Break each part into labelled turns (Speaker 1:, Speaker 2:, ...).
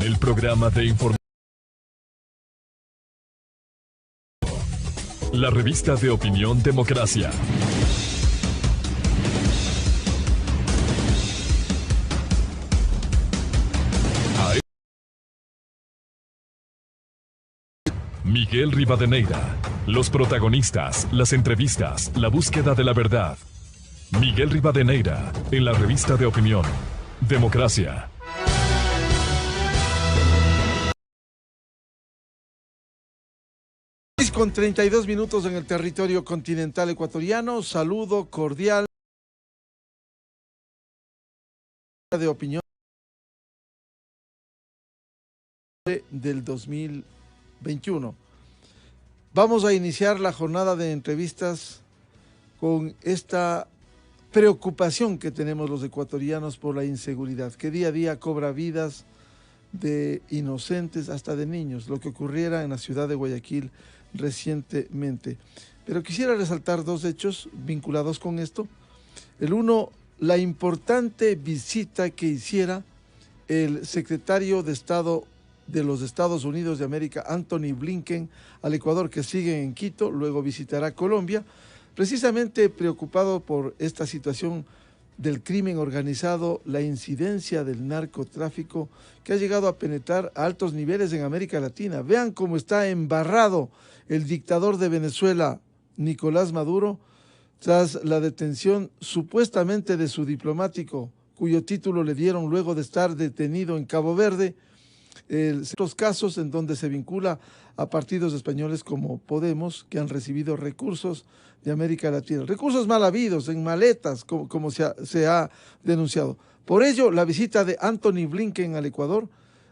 Speaker 1: el programa de información. La revista de opinión Democracia. Miguel Rivadeneira. Los protagonistas, las entrevistas, la búsqueda de la verdad. Miguel Rivadeneira, en la revista de opinión Democracia.
Speaker 2: Con 32 minutos en el territorio continental ecuatoriano, saludo cordial de opinión del 2021. Vamos a iniciar la jornada de entrevistas con esta preocupación que tenemos los ecuatorianos por la inseguridad, que día a día cobra vidas de inocentes hasta de niños, lo que ocurriera en la ciudad de Guayaquil recientemente. Pero quisiera resaltar dos hechos vinculados con esto. El uno, la importante visita que hiciera el secretario de Estado de los Estados Unidos de América, Anthony Blinken, al Ecuador, que sigue en Quito, luego visitará Colombia, precisamente preocupado por esta situación del crimen organizado, la incidencia del narcotráfico que ha llegado a penetrar a altos niveles en América Latina. Vean cómo está embarrado el dictador de Venezuela, Nicolás Maduro, tras la detención supuestamente de su diplomático, cuyo título le dieron luego de estar detenido en Cabo Verde. Los casos en donde se vincula a partidos españoles como Podemos, que han recibido recursos de América Latina, recursos mal habidos, en maletas, como se ha denunciado. Por ello, la visita de Anthony Blinken al Ecuador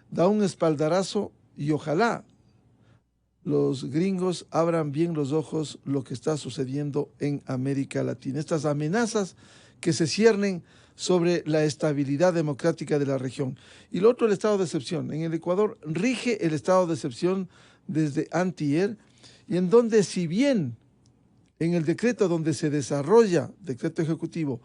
Speaker 2: da un espaldarazo y ojalá los gringos abran bien los ojos lo que está sucediendo en América Latina. Estas amenazas que se ciernen sobre la estabilidad democrática de la región. Y lo otro, el estado de excepción. En el Ecuador rige el estado de excepción desde antier, y en donde, si bien en el decreto donde se desarrolla, decreto ejecutivo,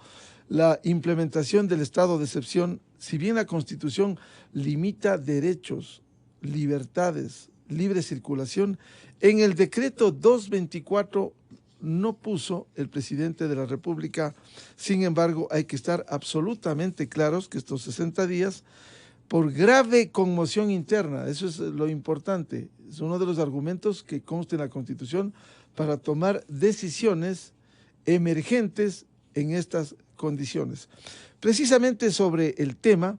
Speaker 2: la implementación del estado de excepción, si bien la Constitución limita derechos, libertades, libre circulación, en el decreto 224 no puso el presidente de la República. Sin embargo, hay que estar absolutamente claros que estos 60 días, por grave conmoción interna, eso es lo importante, es uno de los argumentos que consta en la Constitución para tomar decisiones emergentes en estas condiciones. Precisamente sobre el tema,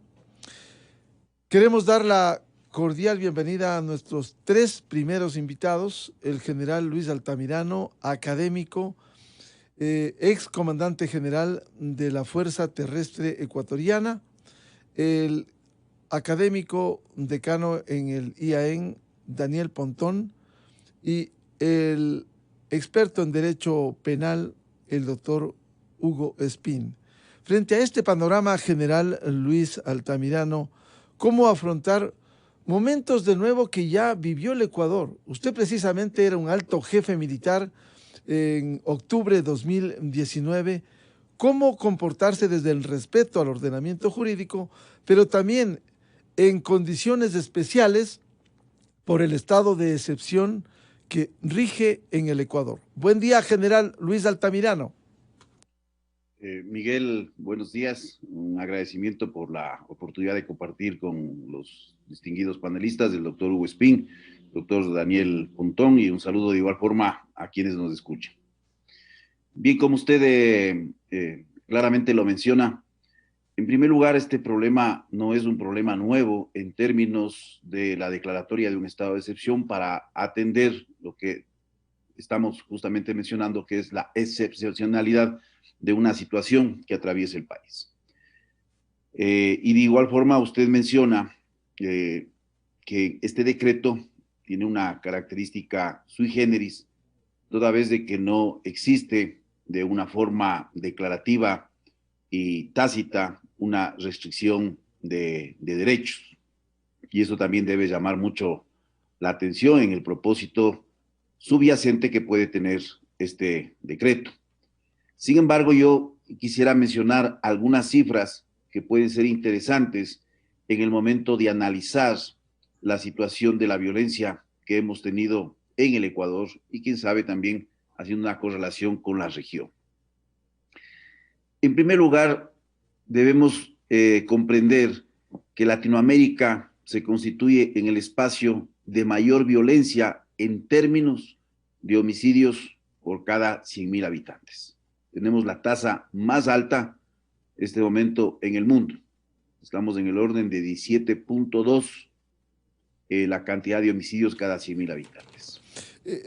Speaker 2: queremos dar la cordial bienvenida a nuestros tres primeros invitados: el general Luis Altamirano, académico, ex comandante general de la Fuerza Terrestre Ecuatoriana, el académico decano en el IAEN, Daniel Pontón, y el experto en Derecho Penal, el doctor Hugo Espín. Frente a este panorama general, Luis Altamirano, ¿cómo afrontar momentos de nuevo que ya vivió el Ecuador? Usted precisamente era un alto jefe militar en octubre de 2019. ¿Cómo comportarse desde el respeto al ordenamiento jurídico, pero también en condiciones especiales por el estado de excepción que rige en el Ecuador? Buen día, general Luis Altamirano.
Speaker 3: Miguel, buenos días. Un agradecimiento por la oportunidad de compartir con los distinguidos panelistas, el doctor Hugo Espín, doctor Daniel Pontón, y un saludo de igual forma a quienes nos escuchan. Bien, como usted claramente lo menciona, en primer lugar, este problema no es un problema nuevo en términos de la declaratoria de un estado de excepción para atender lo que estamos justamente mencionando, que es la excepcionalidad de una situación que atraviesa el país. Y de igual forma, usted menciona que este decreto tiene una característica sui generis, toda vez de que no existe de una forma declarativa y tácita una restricción de derechos. Y eso también debe llamar mucho la atención en el propósito subyacente que puede tener este decreto. Sin embargo, yo quisiera mencionar algunas cifras que pueden ser interesantes en el momento de analizar la situación de la violencia que hemos tenido en el Ecuador y quién sabe también haciendo una correlación con la región. En primer lugar, debemos comprender que Latinoamérica se constituye en el espacio de mayor violencia en términos de homicidios por cada 100.000 habitantes. Tenemos la tasa más alta en este momento en el mundo. Estamos en el orden de 17.2 la cantidad de homicidios cada 100.000 habitantes.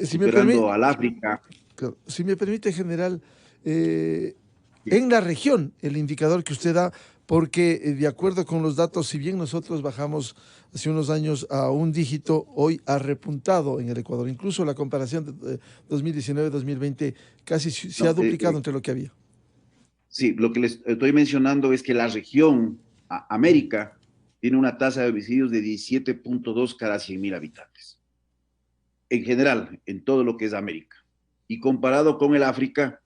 Speaker 3: Superando al África.
Speaker 2: Si me permite, general, en la región, el indicador que usted da, porque de acuerdo con los datos, si bien nosotros bajamos hace unos años a un dígito, hoy ha repuntado en el Ecuador. Incluso la comparación de 2019-2020 casi se ha duplicado entre lo que había.
Speaker 3: Sí, lo que les estoy mencionando es que la región, América, tiene una tasa de homicidios de 17.2 cada 100.000 habitantes. En general, en todo lo que es América. Y comparado con el África,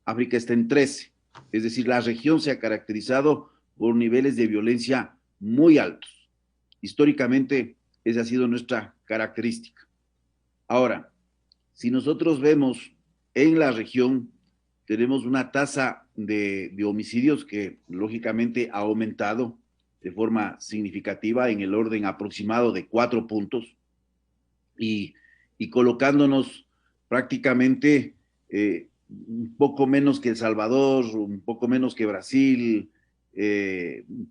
Speaker 3: África está en 13. Es decir, la región se ha caracterizado por niveles de violencia muy altos. Históricamente, esa ha sido nuestra característica. Ahora, si nosotros vemos en la región, tenemos una tasa de homicidios que lógicamente ha aumentado de forma significativa en el orden aproximado de 4 puntos y colocándonos prácticamente un poco menos que El Salvador, un poco menos que Brasil,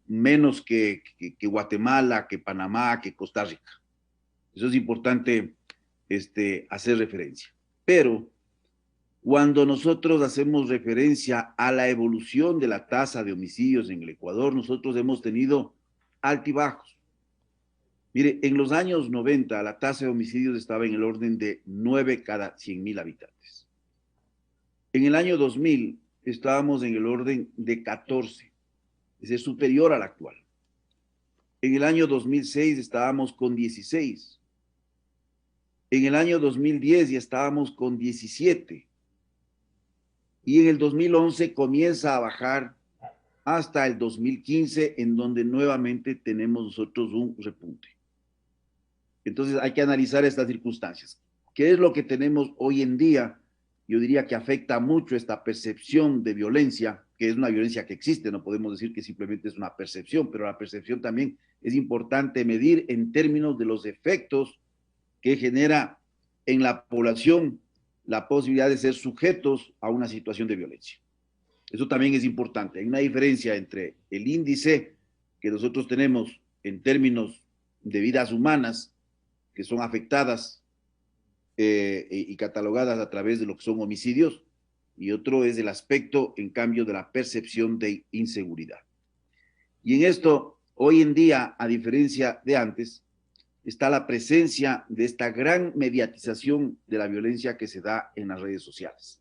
Speaker 3: menos que Guatemala, que Panamá, que Costa Rica. Eso es importante hacer referencia. Pero cuando nosotros hacemos referencia a la evolución de la tasa de homicidios en el Ecuador, nosotros hemos tenido altibajos. Mire, en los años 90 la tasa de homicidios estaba en el orden de 9 cada 100.000 habitantes. En el año 2000 estábamos en el orden de 14, es decir, superior al actual. En el año 2006 estábamos con 16. En el año 2010 ya estábamos con 17. Y en el 2011 comienza a bajar hasta el 2015, en donde nuevamente tenemos nosotros un repunte. Entonces hay que analizar estas circunstancias. ¿Qué es lo que tenemos hoy en día? Yo diría que afecta mucho esta percepción de violencia, que es una violencia que existe, no podemos decir que simplemente es una percepción, pero la percepción también es importante medir en términos de los efectos que genera en la población la posibilidad de ser sujetos a una situación de violencia. Eso también es importante. Hay una diferencia entre el índice que nosotros tenemos en términos de vidas humanas que son afectadas y catalogadas a través de lo que son homicidios, y otro es el aspecto, en cambio, de la percepción de inseguridad. Y en esto, hoy en día, a diferencia de antes, está la presencia de esta gran mediatización de la violencia que se da en las redes sociales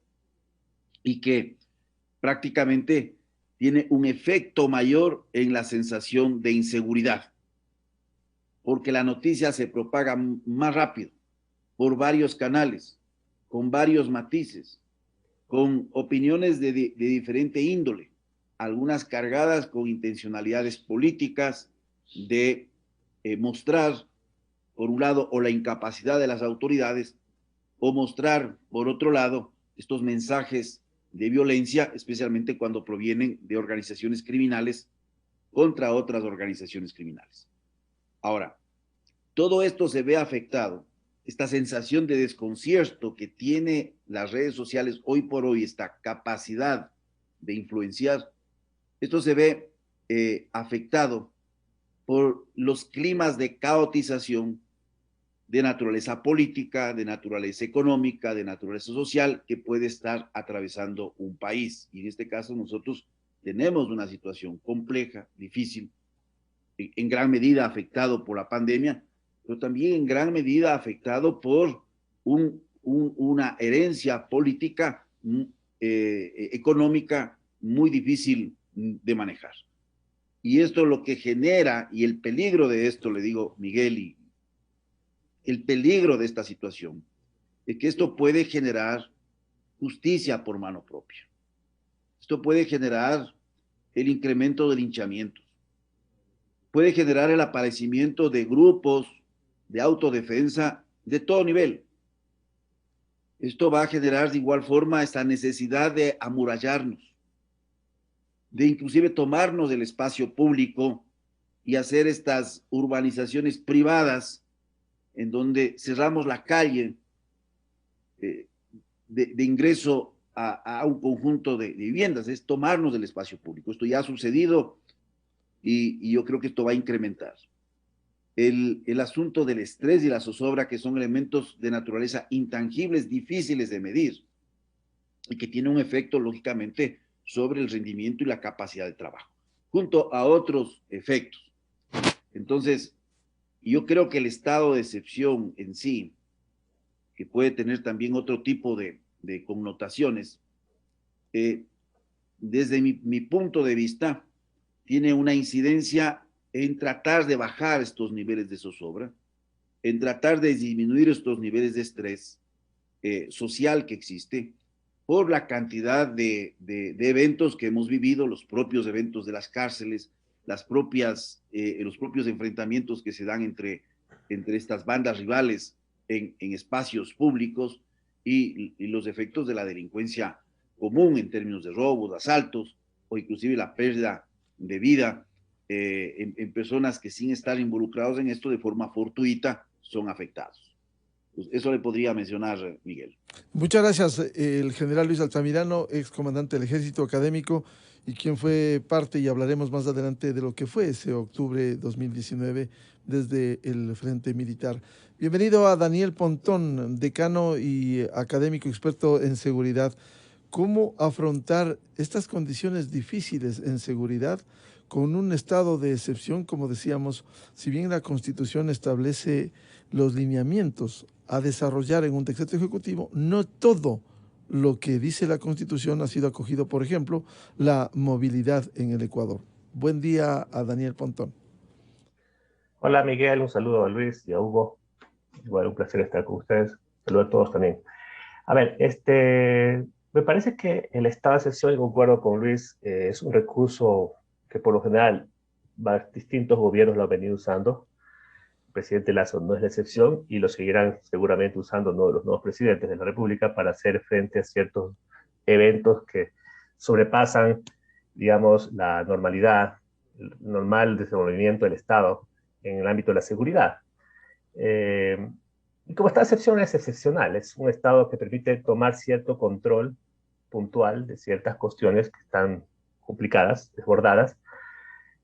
Speaker 3: y que prácticamente tiene un efecto mayor en la sensación de inseguridad, porque la noticia se propaga más rápido por varios canales, con varios matices, con opiniones de diferente índole, algunas cargadas con intencionalidades políticas de mostrar, por un lado, o la incapacidad de las autoridades, o mostrar, por otro lado, estos mensajes de violencia, especialmente cuando provienen de organizaciones criminales contra otras organizaciones criminales. Ahora, todo esto se ve afectado, esta sensación de desconcierto que tiene las redes sociales hoy por hoy, esta capacidad de influenciar, esto se ve afectado por los climas de caotización de naturaleza política, de naturaleza económica, de naturaleza social que puede estar atravesando un país. Y en este caso nosotros tenemos una situación compleja, difícil, en gran medida afectado por la pandemia, pero también en gran medida afectado por una herencia política económica muy difícil de manejar. Y esto lo que genera, y el peligro de esto, le digo, Miguel, y el peligro de esta situación es que esto puede generar justicia por mano propia. Esto puede generar el incremento de linchamientos. Puede generar el aparecimiento de grupos de autodefensa de todo nivel. Esto va a generar de igual forma esta necesidad de amurallarnos, de inclusive tomarnos del espacio público y hacer estas urbanizaciones privadas en donde cerramos la calle de ingreso a un conjunto de viviendas, es tomarnos del espacio público. Esto ya ha sucedido y yo creo que esto va a incrementar. El asunto del estrés y la zozobra, que son elementos de naturaleza intangibles, difíciles de medir, y que tienen un efecto, lógicamente, sobre el rendimiento y la capacidad de trabajo, junto a otros efectos. Entonces, yo creo que el estado de excepción en sí, que puede tener también otro tipo de connotaciones, desde mi punto de vista, tiene una incidencia en tratar de bajar estos niveles de zozobra, en tratar de disminuir estos niveles de estrés social que existe, por la cantidad de eventos que hemos vivido, los propios eventos de las cárceles, los propios enfrentamientos que se dan entre estas bandas rivales en espacios públicos y los efectos de la delincuencia común en términos de robos, de asaltos o inclusive la pérdida de vida en personas que sin estar involucrados en esto de forma fortuita son afectados. Pues eso le podría mencionar, Miguel.
Speaker 2: Muchas gracias, el general Luis Altamirano, ex comandante del Ejército Académico y quien fue parte, y hablaremos más adelante de lo que fue ese octubre 2019 desde el Frente Militar. Bienvenido a Daniel Pontón, decano y académico experto en seguridad. ¿Cómo afrontar estas condiciones difíciles en seguridad con un estado de excepción? Como decíamos, si bien la Constitución establece los lineamientos a desarrollar en un decreto ejecutivo, no todo lo que dice la Constitución ha sido acogido. Por ejemplo, la movilidad en el Ecuador. Buen día a Daniel Pontón.
Speaker 4: Hola Miguel, un saludo a Luis y a Hugo. Igual un placer estar con ustedes. Saludo a todos también. A ver, me parece que el estado de excepción, y concuerdo con Luis, es un recurso que por lo general distintos gobiernos lo han venido usando. El presidente Lasso no es la excepción y lo seguirán seguramente usando los nuevos presidentes de la República para hacer frente a ciertos eventos que sobrepasan, digamos, la normalidad, el normal desenvolvimiento del Estado en el ámbito de la seguridad. Y como esta excepción es excepcional, es un Estado que permite tomar cierto control puntual de ciertas cuestiones que están complicadas, desbordadas,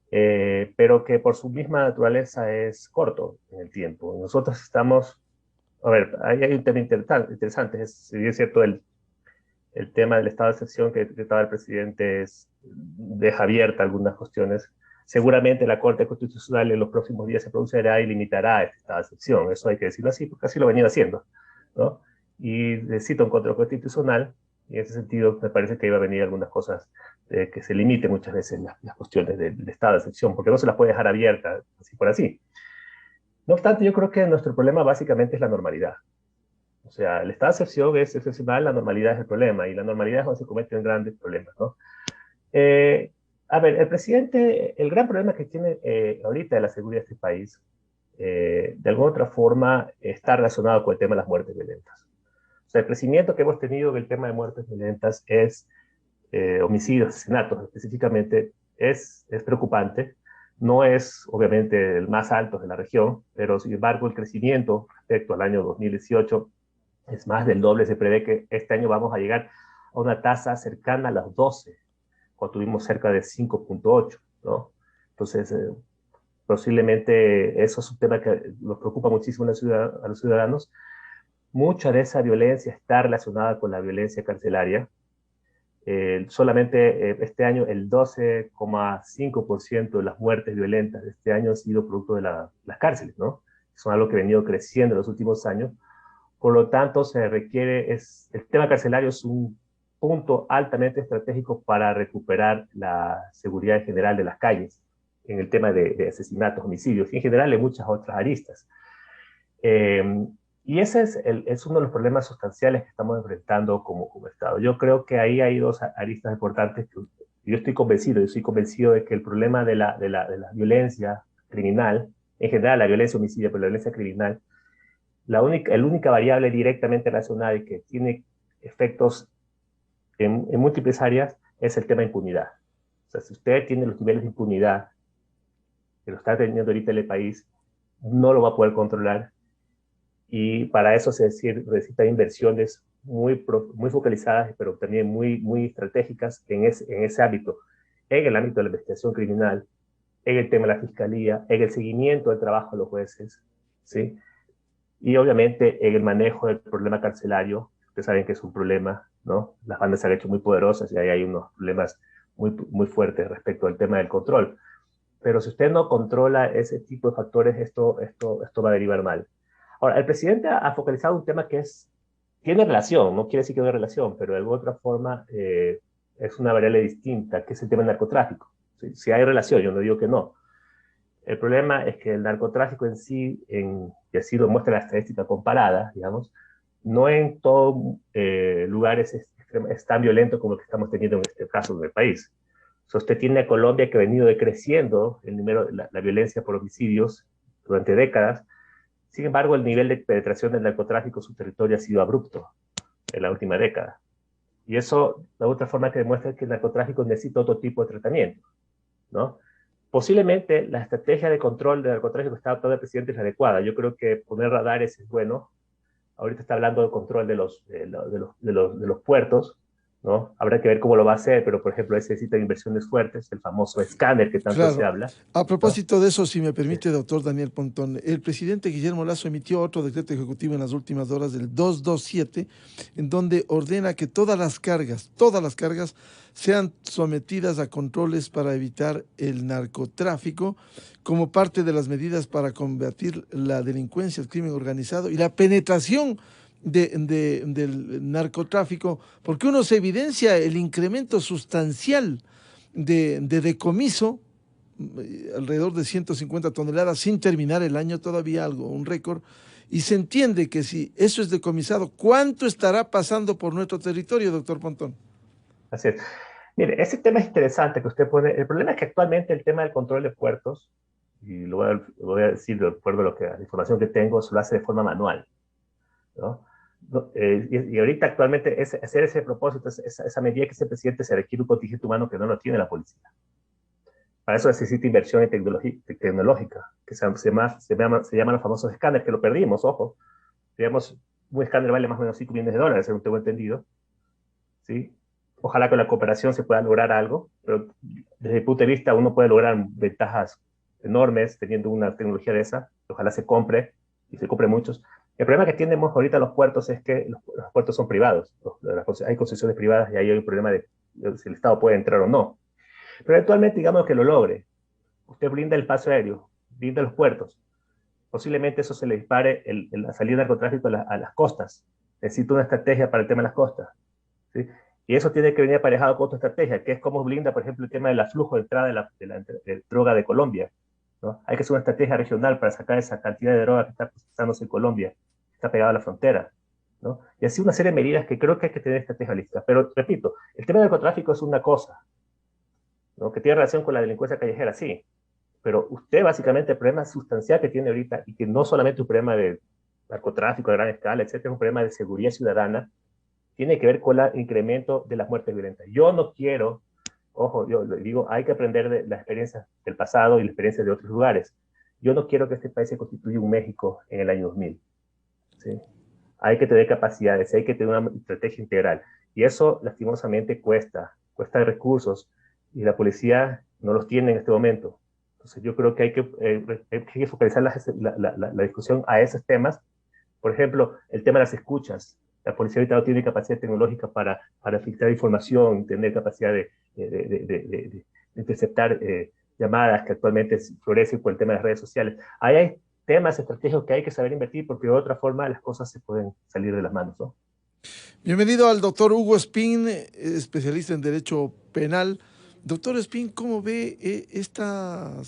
Speaker 4: pero que por su misma naturaleza es corto en el tiempo. Nosotros estamos, a ver, ahí hay un tema interesante, si bien es cierto, el tema del estado de excepción que trataba el presidente deja abierta algunas cuestiones. Seguramente la Corte Constitucional en los próximos días se pronunciará y limitará este estado de excepción. Eso hay que decirlo así, porque así lo venía haciendo, ¿no? Y cito un control constitucional, y en ese sentido me parece que iba a venir algunas cosas que se limiten muchas veces las cuestiones del estado de excepción, porque no se las puede dejar abiertas así por así. No obstante, yo creo que nuestro problema básicamente es la normalidad. O sea, el estado de excepción es excepcional, la normalidad es el problema, y la normalidad es donde se cometen grandes problemas, ¿no? A ver, el presidente, el gran problema que tiene ahorita de la seguridad de este país, de alguna otra forma, está relacionado con el tema de las muertes violentas. O sea, el crecimiento que hemos tenido del tema de muertes violentas homicidios, asesinatos específicamente, es preocupante. No es, obviamente, el más alto de la región, pero, sin embargo, el crecimiento respecto al año 2018 es más del doble. Se prevé que este año vamos a llegar a una tasa cercana a las 12, cuando tuvimos cerca de 5.8, ¿no? Entonces, posiblemente eso es un tema que nos preocupa muchísimo a los ciudadanos. Mucha de esa violencia está relacionada con la violencia carcelaria. Solamente este año el 12,5% de las muertes violentas de este año han sido producto de las cárceles, ¿no? Son algo que ha venido creciendo en los últimos años. Por lo tanto, el tema carcelario es un punto altamente estratégico para recuperar la seguridad en general de las calles, en el tema de asesinatos, homicidios, y en general en muchas otras aristas. Y ese es uno de los problemas sustanciales que estamos enfrentando como Estado. Yo creo que ahí hay dos aristas importantes que yo soy convencido de que el problema de la violencia criminal en general la violencia homicida, pero la violencia criminal, la única variable directamente relacionada y que tiene efectos en múltiples áreas es el tema de impunidad. O sea, si usted tiene los niveles de impunidad que lo está teniendo ahorita en el país, no lo va a poder controlar, y para eso se necesitan inversiones muy focalizadas, pero también muy estratégicas en ese ámbito, en el ámbito de la investigación criminal, en el tema de la fiscalía, en el seguimiento del trabajo de los jueces, ¿sí? Y obviamente en el manejo del problema carcelario. Ustedes saben que es un problema, ¿no? Las bandas se han hecho muy poderosas y ahí hay unos problemas muy fuertes respecto al tema del control. Pero si usted no controla ese tipo de factores, esto va a derivar mal. Ahora, el presidente ha focalizado un tema que tiene relación, no quiere decir que no hay relación, pero de alguna otra forma es una variable distinta, que es el tema del narcotráfico. Si hay relación, yo no digo que no. El problema es que el narcotráfico en sí, y así lo muestra la estadística comparada, digamos, no en todos lugares es tan violento como el que estamos teniendo en este caso en el país. So, usted tiene a Colombia que ha venido decreciendo el número, la violencia por homicidios durante décadas. Sin embargo, el nivel de penetración del narcotráfico en su territorio ha sido abrupto en la última década. Y eso, de otra forma, que demuestra que el narcotráfico necesita otro tipo de tratamiento, ¿no? Posiblemente la estrategia de control del narcotráfico que está adoptando el presidente es la adecuada. Yo creo que poner radares es bueno. Ahorita está hablando de control de los puertos, ¿no? Habrá que ver cómo lo va a hacer, pero por ejemplo necesita inversiones fuertes, el famoso escáner que tanto se
Speaker 2: Claro.
Speaker 4: habla,
Speaker 2: A
Speaker 4: ¿no?
Speaker 2: propósito de eso, si me
Speaker 4: Sí.
Speaker 2: permite, doctor Daniel Pontón, el presidente Guillermo Lasso emitió otro decreto ejecutivo en las últimas horas del 227, en donde ordena que todas las cargas, sean sometidas a controles para evitar el narcotráfico, como parte de las medidas para combatir la delincuencia, el crimen organizado y la penetración del narcotráfico, porque uno se evidencia el incremento sustancial de decomiso, alrededor de 150 toneladas sin terminar el año todavía, algo, un récord, y se entiende que si eso es decomisado, ¿cuánto estará pasando por nuestro territorio, doctor Pontón?
Speaker 4: Así es. Mire, ese tema es interesante que usted pone. El problema es que actualmente el tema del control de puertos, y lo voy a decir de acuerdo a la información que tengo, se lo hace de forma manual, ¿no? Y ahorita actualmente hacer ese propósito, esa medida que ese presidente, se requiere un contingente humano que no lo tiene la policía. Para eso necesita inversión en tecnológica, que se llama los famosos escáneres, que lo perdimos, ojo. Digamos, un escáner vale más o menos $5 millones, según tengo entendido, ¿sí? Ojalá con la cooperación se pueda lograr algo, pero desde el punto de vista uno puede lograr ventajas enormes teniendo una tecnología de esa. Ojalá se compre, y se compre muchos. El problema que tenemos ahorita los puertos es que los puertos son privados. Hay concesiones privadas y ahí hay un problema de si el Estado puede entrar o no. Pero eventualmente, digamos que lo logre. Usted brinda el espacio aéreo, brinda los puertos. Posiblemente eso se le dispare la salida del narcotráfico a las costas. Necesita una estrategia para el tema de las costas, ¿sí? Y eso tiene que venir aparejado con otra estrategia, que es cómo blinda, por ejemplo, el tema del flujo de entrada de droga de Colombia, ¿no? Hay que hacer una estrategia regional para sacar esa cantidad de droga que está procesándose en Colombia, que está pegada a la frontera, ¿no? Y así una serie de medidas que creo que hay que tener estrategia lista. Pero, repito, el tema del narcotráfico es una cosa, ¿no? Que tiene relación con la delincuencia callejera, sí. Pero usted básicamente el problema sustancial que tiene ahorita, y que no solamente un problema de narcotráfico de gran escala, etcétera, es un problema de seguridad ciudadana, tiene que ver con el incremento de las muertes violentas. Yo no quiero, ojo, yo le digo, hay que aprender de la experiencia del pasado y la experiencia de otros lugares. Yo no quiero que este país se constituya un México en el año 2000, ¿sí? Hay que tener capacidades, hay que tener una estrategia integral. Y eso, lastimosamente, cuesta recursos, y la policía no los tiene en este momento. Entonces, yo creo que hay que focalizar la discusión a esos temas. Por ejemplo, el tema de las escuchas. La policía ahorita no tiene capacidad tecnológica para filtrar información, tener capacidad de interceptar llamadas que actualmente florecen por el tema de las redes sociales. Ahí hay temas estratégicos que hay que saber invertir, porque de otra forma las cosas se pueden salir de las manos, ¿no?
Speaker 2: Bienvenido al doctor Hugo Espín, especialista en Derecho Penal. Doctor Espín, ¿cómo ve esta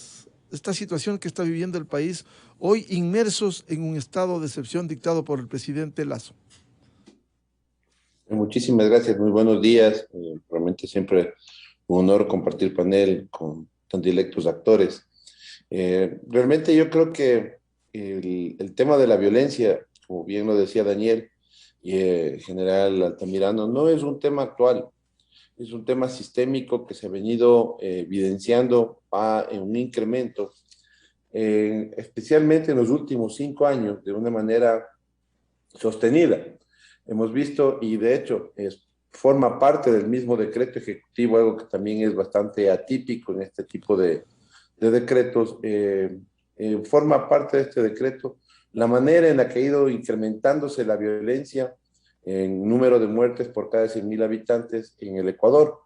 Speaker 2: situación que está viviendo el país hoy, inmersos en un estado de excepción dictado por el presidente Lasso?
Speaker 5: Muchísimas gracias, muy buenos días. Realmente siempre un honor compartir panel con tan directos actores. Realmente yo creo que el tema de la violencia, como bien lo decía Daniel y general Altamirano, no es un tema actual, es un tema sistémico que se ha venido evidenciando en un incremento, especialmente en los últimos 5 años, de una manera sostenida. Hemos visto, y de hecho forma parte del mismo decreto ejecutivo, algo que también es bastante atípico en este tipo de decretos, forma parte de este decreto la manera en la que ha ido incrementándose la violencia en número de muertes por cada 100.000 habitantes en el Ecuador.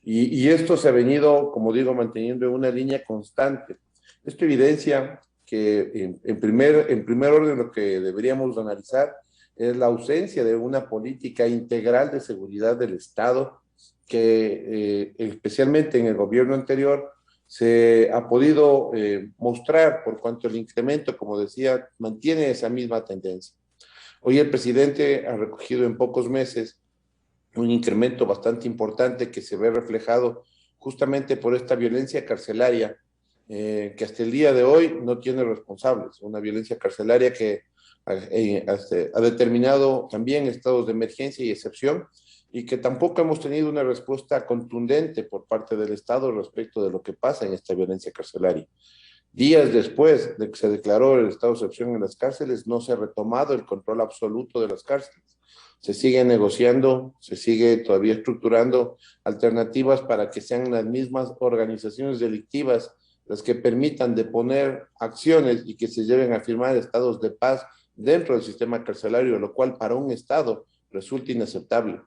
Speaker 5: Y esto se ha venido, como digo, manteniendo en una línea constante. Esto evidencia que en primer orden lo que deberíamos analizar es la ausencia de una política integral de seguridad del Estado que especialmente en el gobierno anterior se ha podido mostrar por cuanto el incremento, como decía, mantiene esa misma tendencia. Hoy el presidente ha recogido en pocos meses un incremento bastante importante que se ve reflejado justamente por esta violencia carcelaria que hasta el día de hoy no tiene responsables, una violencia carcelaria que ha determinado también estados de emergencia y excepción y que tampoco hemos tenido una respuesta contundente por parte del Estado respecto de lo que pasa en esta violencia carcelaria. Días después de que se declaró el estado de excepción en las cárceles, no se ha retomado el control absoluto de las cárceles. Se sigue negociando, se sigue todavía estructurando alternativas para que sean las mismas organizaciones delictivas las que permitan deponer acciones y que se lleven a firmar estados de paz dentro del sistema carcelario, lo cual para un Estado resulta inaceptable.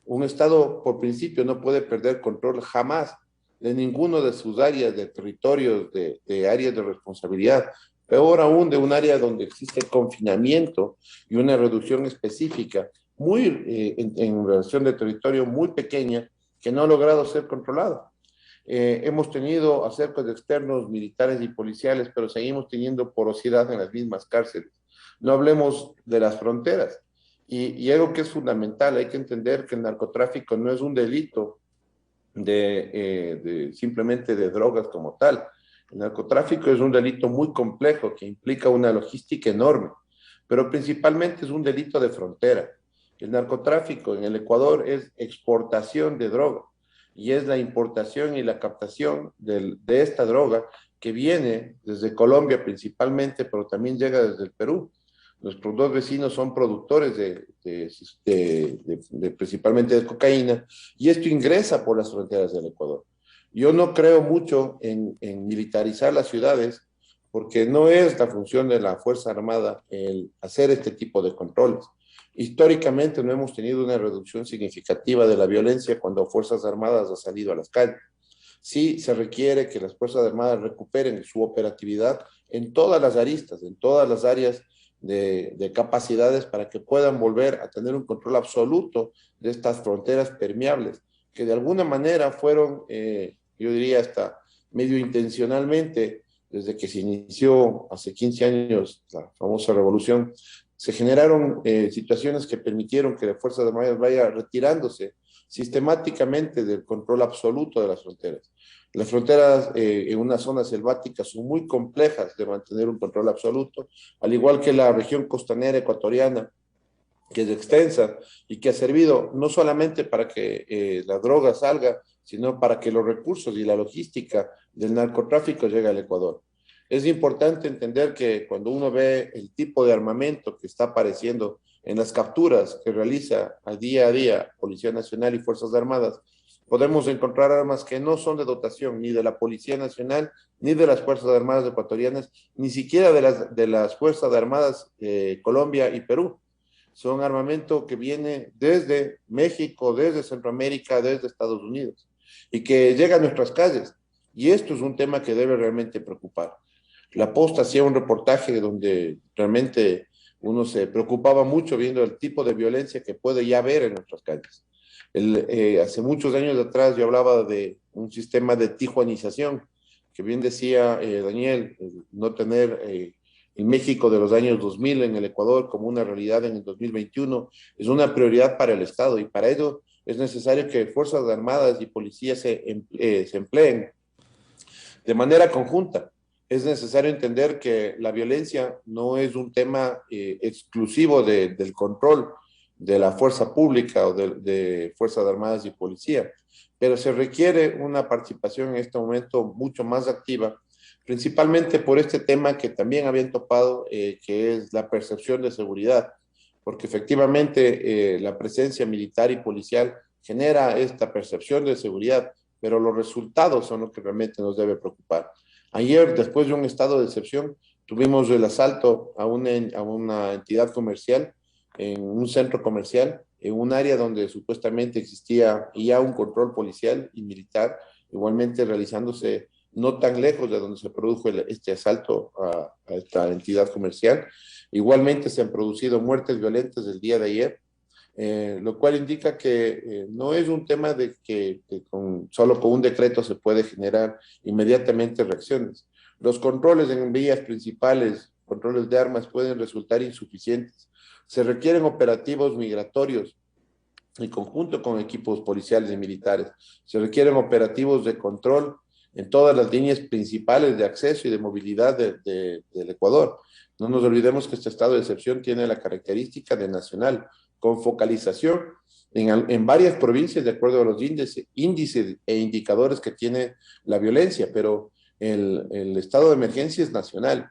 Speaker 5: Un Estado, por principio, no puede perder control jamás de ninguno de sus áreas, de territorios, de áreas de responsabilidad, peor aún de un área donde existe confinamiento y una reducción específica, muy en relación de territorio muy pequeña, que no ha logrado ser controlada. Hemos tenido acercos externos militares y policiales, pero seguimos teniendo porosidad en las mismas cárceles. No hablemos de las fronteras. Y algo que es fundamental, hay que entender que el narcotráfico no es un delito simplemente de drogas como tal. El narcotráfico es un delito muy complejo que implica una logística enorme, pero principalmente es un delito de frontera. El narcotráfico en el Ecuador es exportación de droga y es la importación y la captación de esta droga que viene desde Colombia principalmente, pero también llega desde el Perú. Nuestros dos vecinos son productores principalmente de cocaína, y esto ingresa por las fronteras del Ecuador. Yo no creo mucho en militarizar las ciudades, porque no es la función de la Fuerza Armada el hacer este tipo de controles. Históricamente no hemos tenido una reducción significativa de la violencia cuando Fuerzas Armadas han salido a las calles. Sí se requiere que las Fuerzas Armadas recuperen su operatividad en todas las aristas, en todas las áreas de capacidades para que puedan volver a tener un control absoluto de estas fronteras permeables, que de alguna manera fueron, yo diría hasta medio intencionalmente, desde que se inició hace 15 años la famosa revolución, se generaron situaciones que permitieron que las Fuerzas Armadas vayan retirándose sistemáticamente del control absoluto de las fronteras. Las fronteras en una zona selvática son muy complejas de mantener un control absoluto, al igual que la región costanera ecuatoriana, que es extensa y que ha servido no solamente para que la droga salga, sino para que los recursos y la logística del narcotráfico llegue al Ecuador. Es importante entender que cuando uno ve el tipo de armamento que está apareciendo en las capturas que realiza a día Policía Nacional y Fuerzas Armadas, podemos encontrar armas que no son de dotación ni de la Policía Nacional, ni de las Fuerzas Armadas ecuatorianas, ni siquiera de las Fuerzas Armadas Colombia y Perú. Son armamento que viene desde México, desde Centroamérica, desde Estados Unidos, y que llega a nuestras calles. Y esto es un tema que debe realmente preocupar. La Posta hacía un reportaje donde realmente uno se preocupaba mucho viendo el tipo de violencia que puede ya haber en nuestras calles. Hace muchos años atrás yo hablaba de un sistema de tijuanización, que bien decía Daniel, no tener el México de los años 2000 en el Ecuador como una realidad en el 2021 es una prioridad para el Estado, y para ello es necesario que Fuerzas Armadas y policías se empleen de manera conjunta. es necesario entender que la violencia no es un tema exclusivo del control de la fuerza pública o de Fuerzas Armadas y Policía, pero se requiere una participación en este momento mucho más activa, principalmente por este tema que también habían topado, que es la percepción de seguridad, porque efectivamente la presencia militar y policial genera esta percepción de seguridad, pero los resultados son los que realmente nos debe preocupar. Ayer, después de un estado de excepción, tuvimos el asalto a una entidad comercial, en un centro comercial, en un área donde supuestamente existía ya un control policial y militar, igualmente realizándose no tan lejos de donde se produjo este asalto a esta entidad comercial. Igualmente se han producido muertes violentas el día de ayer, lo cual indica que no es un tema de que solo con un decreto se puede generar inmediatamente reacciones. Los controles en vías principales, controles de armas, pueden resultar insuficientes. Se requieren operativos migratorios en conjunto con equipos policiales y militares. Se requieren operativos de control en todas las líneas principales de acceso y de movilidad del Ecuador. No nos olvidemos que este estado de excepción tiene la característica de nacional, con focalización en varias provincias de acuerdo a los índices e indicadores que tiene la violencia, pero el estado de emergencia es nacional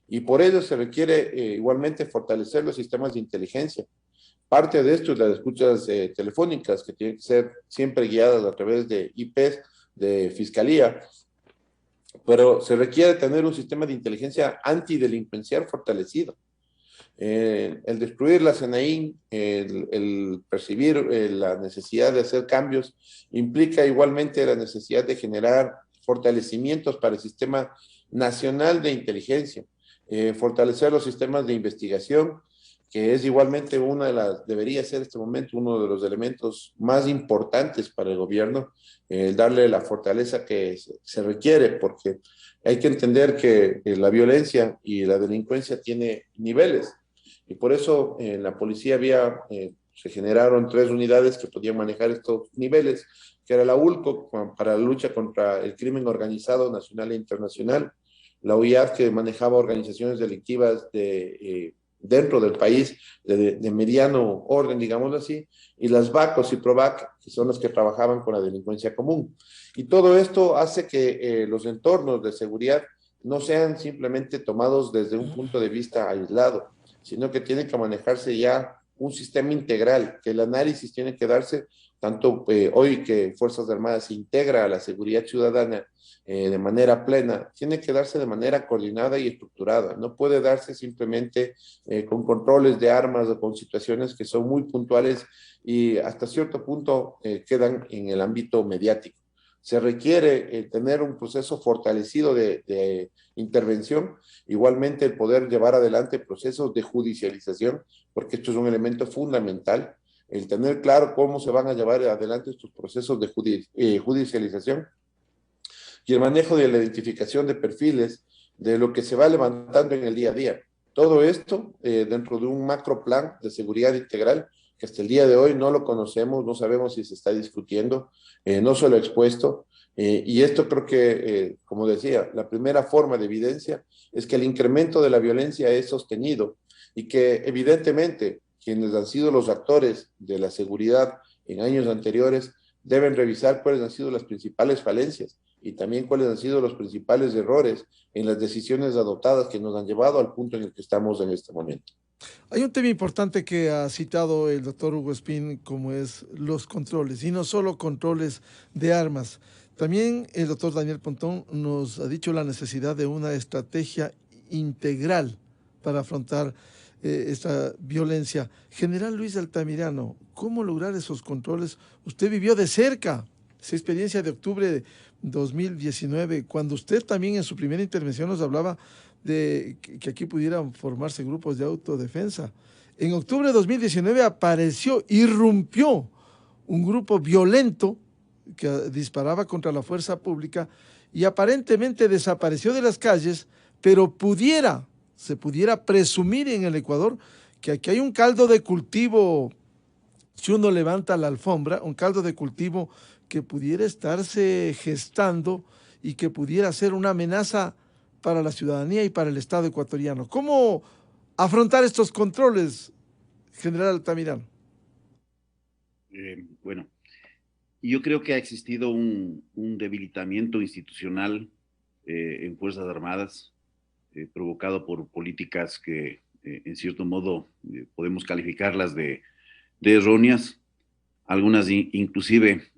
Speaker 5: y por ello se requiere igualmente fortalecer los sistemas de inteligencia. Parte de esto es las escuchas telefónicas que tienen que ser siempre guiadas a través de IPs de fiscalía, pero se requiere tener un sistema de inteligencia antidelincuencial fortalecido. El destruir la CNI, el percibir la necesidad de hacer cambios, implica igualmente la necesidad de generar fortalecimientos para el sistema nacional de inteligencia, fortalecer los sistemas de investigación, que es igualmente debería ser en este momento uno de los elementos más importantes para el gobierno, darle la fortaleza que se requiere, porque hay que entender que la violencia y la delincuencia tiene niveles, y por eso en la policía se generaron 3 unidades que podían manejar estos niveles, que era la ULCO para la lucha contra el crimen organizado nacional e internacional, la UIAD que manejaba organizaciones delictivas dentro del país de mediano orden, digámoslo así, y las VACOS y PROVAC, que son las que trabajaban con la delincuencia común. Y todo esto hace que los entornos de seguridad no sean simplemente tomados desde un punto de vista aislado, sino que tiene que manejarse ya un sistema integral, que el análisis tiene que darse tanto hoy que Fuerzas Armadas se integra a la seguridad ciudadana de manera plena, tiene que darse de manera coordinada y estructurada. No puede darse simplemente con controles de armas o con situaciones que son muy puntuales y hasta cierto punto quedan en el ámbito mediático. Se requiere tener un proceso fortalecido de intervención, igualmente el poder llevar adelante procesos de judicialización, porque esto es un elemento fundamental, el tener claro cómo se van a llevar adelante estos procesos de judicialización y el manejo de la identificación de perfiles de lo que se va levantando en el día a día. Todo esto dentro de un macro plan de seguridad integral que hasta el día de hoy no lo conocemos, no sabemos si se está discutiendo, no se lo he expuesto, y esto creo que, como decía, la primera forma de evidencia es que el incremento de la violencia es sostenido y que evidentemente quienes han sido los actores de la seguridad en años anteriores deben revisar cuáles han sido las principales falencias y también cuáles han sido los principales errores en las decisiones adoptadas que nos han llevado al punto en el que estamos en este momento.
Speaker 2: Hay un tema importante que ha citado el doctor Hugo Espín, como es los controles, y no solo controles de armas. También el doctor Daniel Pontón nos ha dicho la necesidad de una estrategia integral para afrontar esta violencia. General Luis Altamirano, ¿cómo lograr esos controles? Usted vivió de cerca esa experiencia de octubre de 2019, cuando usted también en su primera intervención nos hablaba de que aquí pudieran formarse grupos de autodefensa. En octubre de 2019 apareció, irrumpió un grupo violento que disparaba contra la fuerza pública y aparentemente desapareció de las calles, pero se pudiera presumir en el Ecuador que aquí hay un caldo de cultivo, si uno levanta la alfombra, un caldo de cultivo que pudiera estarse gestando y que pudiera ser una amenaza para la ciudadanía y para el Estado ecuatoriano. ¿Cómo afrontar estos controles, general Altamirano?
Speaker 3: Bueno, yo creo que ha existido un debilitamiento institucional en Fuerzas Armadas, provocado por políticas que, en cierto modo, podemos calificarlas de erróneas, algunas inclusive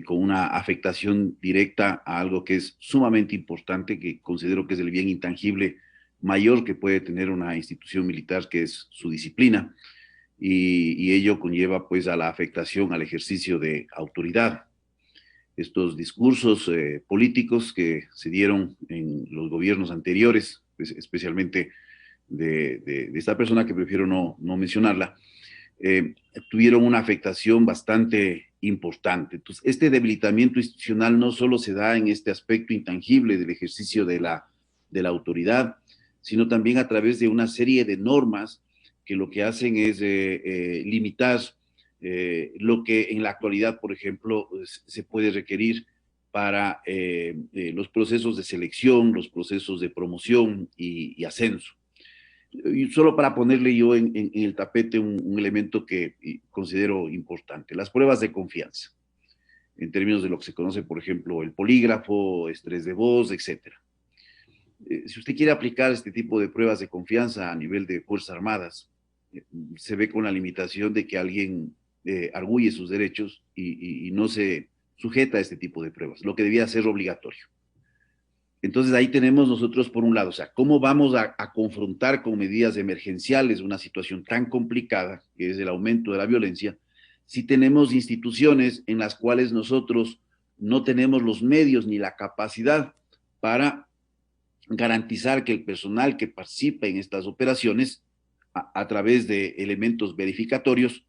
Speaker 3: con una afectación directa a algo que es sumamente importante, que considero que es el bien intangible mayor que puede tener una institución militar, que es su disciplina, y ello conlleva pues a la afectación al ejercicio de autoridad. Estos discursos políticos que se dieron en los gobiernos anteriores, pues, especialmente de esta persona que prefiero no mencionarla, tuvieron una afectación bastante importante. Entonces, este debilitamiento institucional no solo se da en este aspecto intangible del ejercicio de la autoridad, sino también a través de una serie de normas que lo que hacen es limitar lo que en la actualidad, por ejemplo, se puede requerir para los procesos de selección, los procesos de promoción y ascenso. Y solo para ponerle yo en el tapete un elemento que considero importante, las pruebas de confianza, en términos de lo que se conoce, por ejemplo, el polígrafo, estrés de voz, etc. Si usted quiere aplicar este tipo de pruebas de confianza a nivel de Fuerzas Armadas, se ve con la limitación de que alguien arguye sus derechos y no se sujeta a este tipo de pruebas, lo que debía ser obligatorio. Entonces ahí tenemos nosotros por un lado, o sea, cómo vamos a confrontar con medidas emergenciales una situación tan complicada que es el aumento de la violencia, si tenemos instituciones en las cuales nosotros no tenemos los medios ni la capacidad para garantizar que el personal que participa en estas operaciones, a través de elementos verificatorios,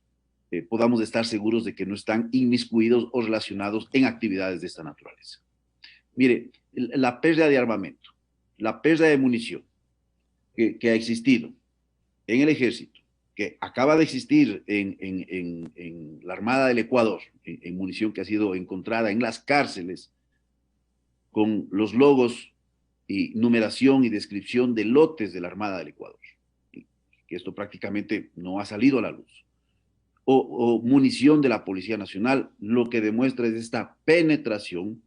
Speaker 3: podamos estar seguros de que no están inmiscuidos o relacionados en actividades de esta naturaleza. Mire, la pérdida de armamento, la pérdida de munición que ha existido en el ejército, que acaba de existir en la Armada del Ecuador, en munición que ha sido encontrada en las cárceles, con los logos y numeración y descripción de lotes de la Armada del Ecuador, que esto prácticamente no ha salido a la luz, o munición de la Policía Nacional, lo que demuestra es esta penetración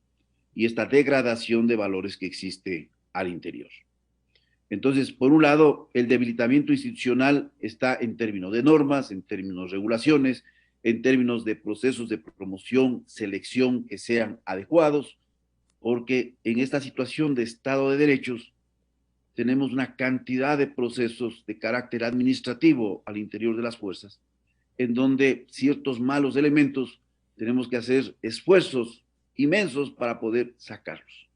Speaker 3: y esta degradación de valores que existe al interior. Entonces, por un lado, el debilitamiento institucional está en términos de normas, en términos de regulaciones, en términos de procesos de promoción, selección que sean adecuados, porque en esta situación de Estado de Derechos tenemos una cantidad de procesos de carácter administrativo al interior de las fuerzas, en donde ciertos malos elementos tenemos que hacer esfuerzos inmensos para poder sacarlos.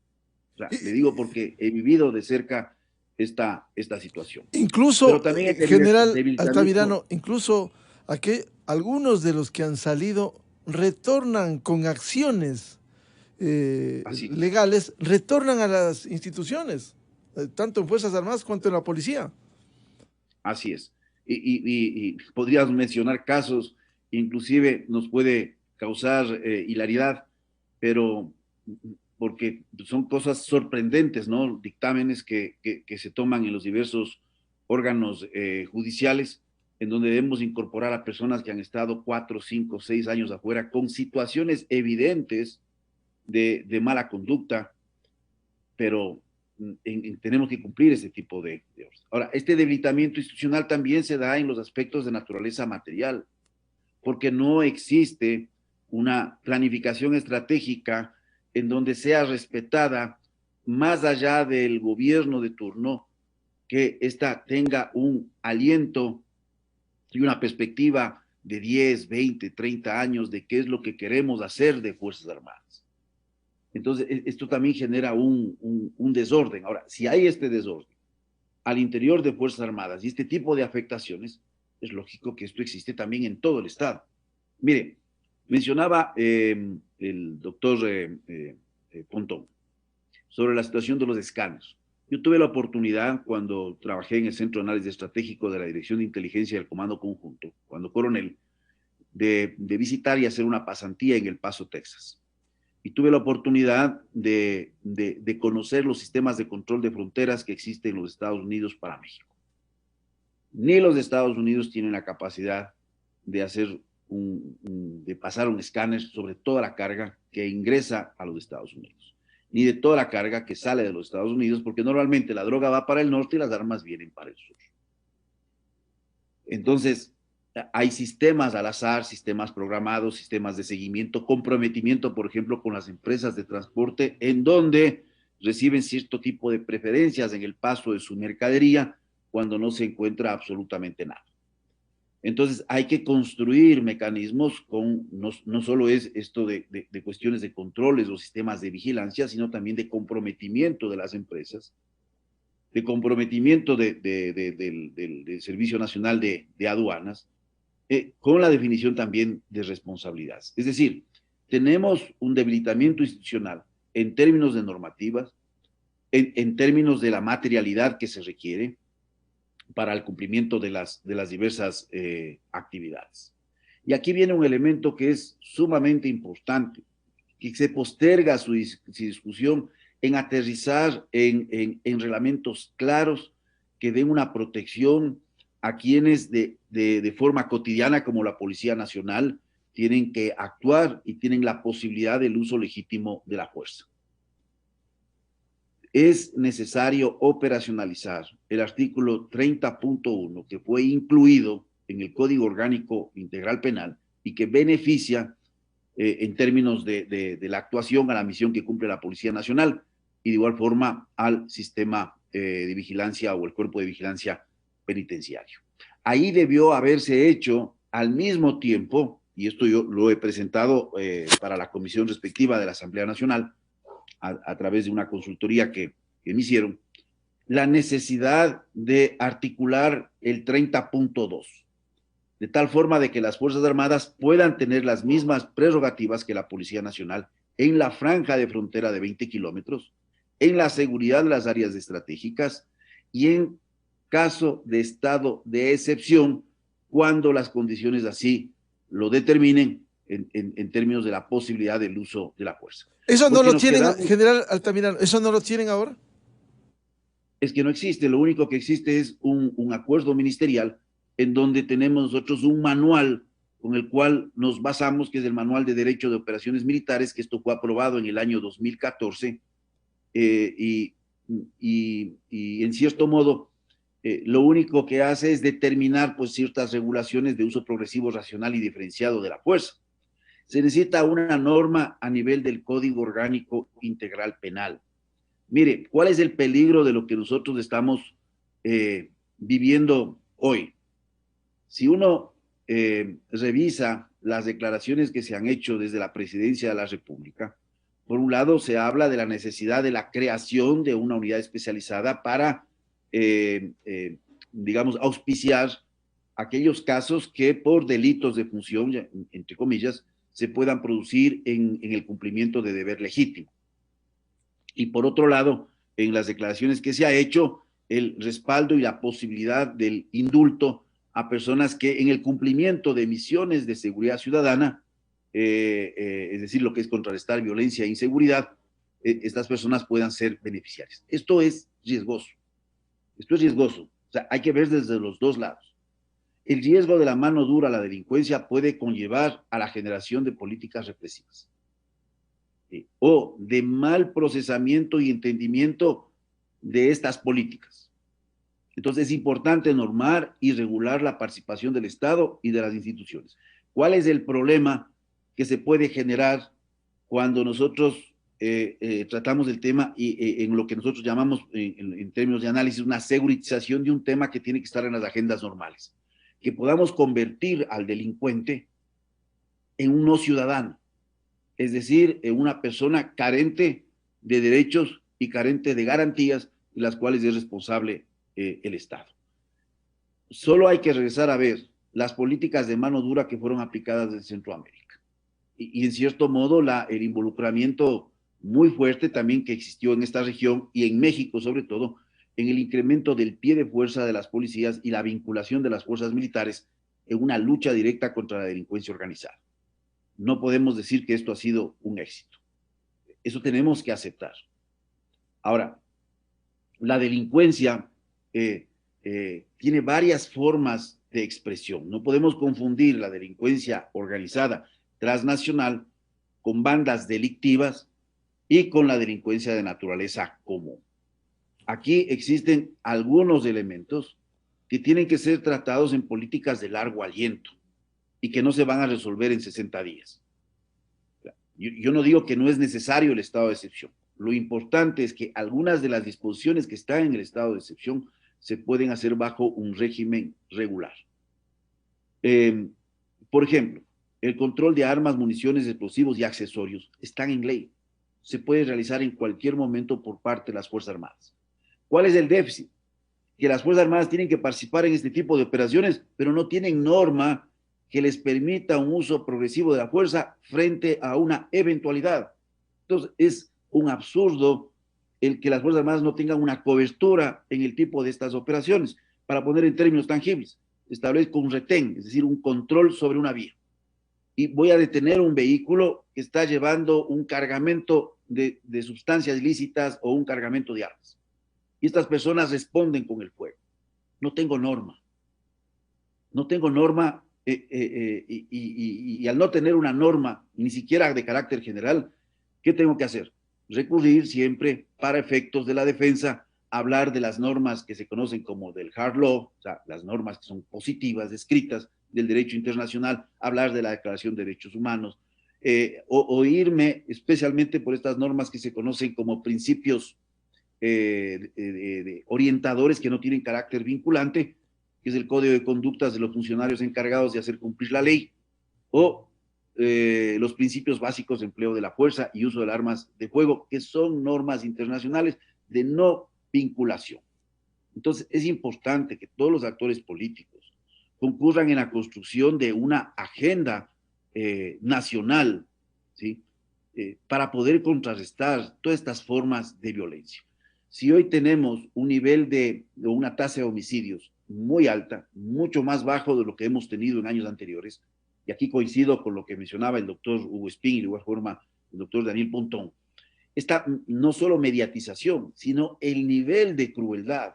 Speaker 3: O sea, le digo porque he vivido de cerca esta situación.
Speaker 2: Incluso, general Altamirano, incluso algunos de los que han salido retornan con acciones legales, retornan a las instituciones, tanto en Fuerzas Armadas cuanto en la policía.
Speaker 3: Así es. Y podrías mencionar casos, inclusive nos puede causar hilaridad, pero porque son cosas sorprendentes, ¿no? Dictámenes que se toman en los diversos órganos judiciales, en donde debemos incorporar a personas que han estado 4, 5, 6 años afuera con situaciones evidentes de mala conducta, pero tenemos que cumplir ese tipo de orden. Ahora, este debilitamiento institucional también se da en los aspectos de naturaleza material, porque no existe una planificación estratégica en donde sea respetada, más allá del gobierno de turno, que ésta tenga un aliento y una perspectiva de 10, 20, 30 años de qué es lo que queremos hacer de Fuerzas Armadas. Entonces, esto también genera un desorden. Ahora, si hay este desorden al interior de Fuerzas Armadas y este tipo de afectaciones, es lógico que esto existe también en todo el Estado. Mire, mencionaba el doctor Pontón sobre la situación de los escaneos. Yo tuve la oportunidad, cuando trabajé en el Centro de Análisis Estratégico de la Dirección de Inteligencia del Comando Conjunto, cuando coronel, de visitar y hacer una pasantía en El Paso, Texas. y tuve la oportunidad de conocer los sistemas de control de fronteras que existen en los Estados Unidos para México. Ni los Estados Unidos tienen la capacidad de hacer de pasar un escáner sobre toda la carga que ingresa a los Estados Unidos, ni de toda la carga que sale de los Estados Unidos, porque normalmente la droga va para el norte y las armas vienen para el sur. Entonces, hay sistemas al azar, sistemas programados, sistemas de seguimiento, comprometimiento, por ejemplo, con las empresas de transporte, en donde reciben cierto tipo de preferencias en el paso de su mercadería cuando no se encuentra absolutamente nada. Entonces, hay que construir mecanismos con, no solo es esto de cuestiones de controles o sistemas de vigilancia, sino también de comprometimiento de las empresas, de comprometimiento del Servicio Nacional de Aduanas, con la definición también de responsabilidades. Es decir, tenemos un debilitamiento institucional en términos de normativas, en términos de la materialidad que se requiere para el cumplimiento de las diversas actividades. Y aquí viene un elemento que es sumamente importante, que se posterga su discusión en aterrizar en reglamentos claros que den una protección a quienes de forma cotidiana, como la Policía Nacional, tienen que actuar y tienen la posibilidad del uso legítimo de la fuerza. Es necesario operacionalizar el artículo 30.1 que fue incluido en el Código Orgánico Integral Penal y que beneficia en términos de la actuación a la misión que cumple la Policía Nacional y de igual forma al sistema de vigilancia o el cuerpo de vigilancia penitenciario. Ahí debió haberse hecho al mismo tiempo, y esto yo lo he presentado para la comisión respectiva de la Asamblea Nacional, a través de una consultoría que me hicieron, la necesidad de articular el 30.2, de tal forma de que las Fuerzas Armadas puedan tener las mismas prerrogativas que la Policía Nacional en la franja de frontera de 20 kilómetros, en la seguridad de las áreas estratégicas y en caso de estado de excepción, cuando las condiciones así lo determinen en términos de la posibilidad del uso de la fuerza.
Speaker 2: ¿Eso no lo tienen, general Altamirano, eso no lo tienen ahora?
Speaker 3: Es que no existe, lo único que existe es un acuerdo ministerial en donde tenemos nosotros un manual con el cual nos basamos, que es el Manual de Derecho de Operaciones Militares, que esto fue aprobado en el año 2014, y en cierto modo lo único que hace es determinar pues ciertas regulaciones de uso progresivo, racional y diferenciado de la fuerza. Se necesita una norma a nivel del Código Orgánico Integral Penal. Mire, ¿cuál es el peligro de lo que nosotros estamos viviendo hoy? Si uno revisa las declaraciones que se han hecho desde la Presidencia de la República, por un lado se habla de la necesidad de la creación de una unidad especializada para, digamos, auspiciar aquellos casos que por delitos de función, entre comillas, se puedan producir en el cumplimiento de deber legítimo. Y por otro lado, en las declaraciones que se ha hecho, el respaldo y la posibilidad del indulto a personas que en el cumplimiento de misiones de seguridad ciudadana, es decir, lo que es contrarrestar violencia e inseguridad, estas personas puedan ser beneficiarias. Esto es riesgoso. Esto es riesgoso. O sea, hay que ver desde los dos lados. El riesgo de la mano dura a la delincuencia puede conllevar a la generación de políticas represivas o de mal procesamiento y entendimiento de estas políticas. Entonces es importante normar y regular la participación del Estado y de las instituciones. ¿Cuál es el problema que se puede generar cuando nosotros tratamos el tema y en lo que nosotros llamamos, en términos de análisis, una seguritización de un tema que tiene que estar en las agendas normales? Que podamos convertir al delincuente en un no ciudadano, es decir, en una persona carente de derechos y carente de garantías, de las cuales es responsable el Estado. Solo hay que regresar a ver las políticas de mano dura que fueron aplicadas en Centroamérica. Y en cierto modo, el involucramiento muy fuerte también que existió en esta región y en México sobre todo, en el incremento del pie de fuerza de las policías y la vinculación de las fuerzas militares en una lucha directa contra la delincuencia organizada. No podemos decir que esto ha sido un éxito. Eso tenemos que aceptar. Ahora, la delincuencia tiene varias formas de expresión. No podemos confundir la delincuencia organizada transnacional con bandas delictivas y con la delincuencia de naturaleza común. Aquí existen algunos elementos que tienen que ser tratados en políticas de largo aliento y que no se van a resolver en 60 días. Yo no digo que no es necesario el estado de excepción. Lo importante es que algunas de las disposiciones que están en el estado de excepción se pueden hacer bajo un régimen regular. Por ejemplo, el control de armas, municiones, explosivos y accesorios están en ley. Se puede realizar en cualquier momento por parte de las Fuerzas Armadas. ¿Cuál es el déficit? Que las Fuerzas Armadas tienen que participar en este tipo de operaciones, pero no tienen norma que les permita un uso progresivo de la fuerza frente a una eventualidad. Entonces, es un absurdo el que las Fuerzas Armadas no tengan una cobertura en el tipo de estas operaciones. Para poner en términos tangibles, establezco un retén, es decir, un control sobre una vía. Y voy a detener un vehículo que está llevando un cargamento de sustancias ilícitas o un cargamento de armas. Y estas personas responden con el fuego. No tengo norma. No tengo norma y al no tener una norma, ni siquiera de carácter general, ¿qué tengo que hacer? Recurrir siempre, para efectos de la defensa, a hablar de las normas que se conocen como del hard law, o sea, las normas que son positivas, escritas del derecho internacional, hablar de la Declaración de Derechos Humanos, o irme especialmente por estas normas que se conocen como principios orientadores que no tienen carácter vinculante, que es el Código de Conductas de los funcionarios encargados de hacer cumplir la ley, o los principios básicos de empleo de la fuerza y uso de armas de fuego, que son normas internacionales de no vinculación. Entonces, es importante que todos los actores políticos concurran en la construcción de una agenda nacional, ¿sí? Para poder contrarrestar todas estas formas de violencia. Si hoy tenemos un nivel de una tasa de homicidios muy alta, mucho más bajo de lo que hemos tenido en años anteriores, y aquí coincido con lo que mencionaba el doctor Hugo Espín y de igual forma el doctor Daniel Pontón, esta no solo mediatización, sino el nivel de crueldad,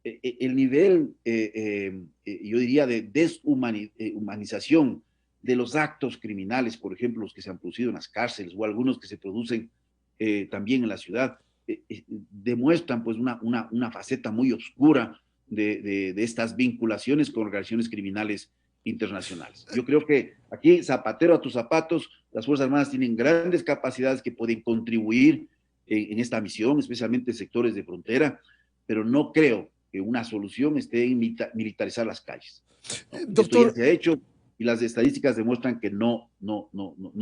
Speaker 3: el nivel, yo diría, de deshumanización de los actos criminales, por ejemplo, los que se han producido en las cárceles o algunos que se producen también en la ciudad, demuestran pues una faceta muy oscura de estas vinculaciones con organizaciones criminales internacionales. Yo creo que aquí, zapatero a tus zapatos, las Fuerzas Armadas tienen grandes capacidades que pueden contribuir en esta misión, especialmente en sectores de frontera, pero no creo que una solución esté en militarizar las calles.
Speaker 2: Doctor,
Speaker 3: esto ya se ha hecho y las estadísticas demuestran que no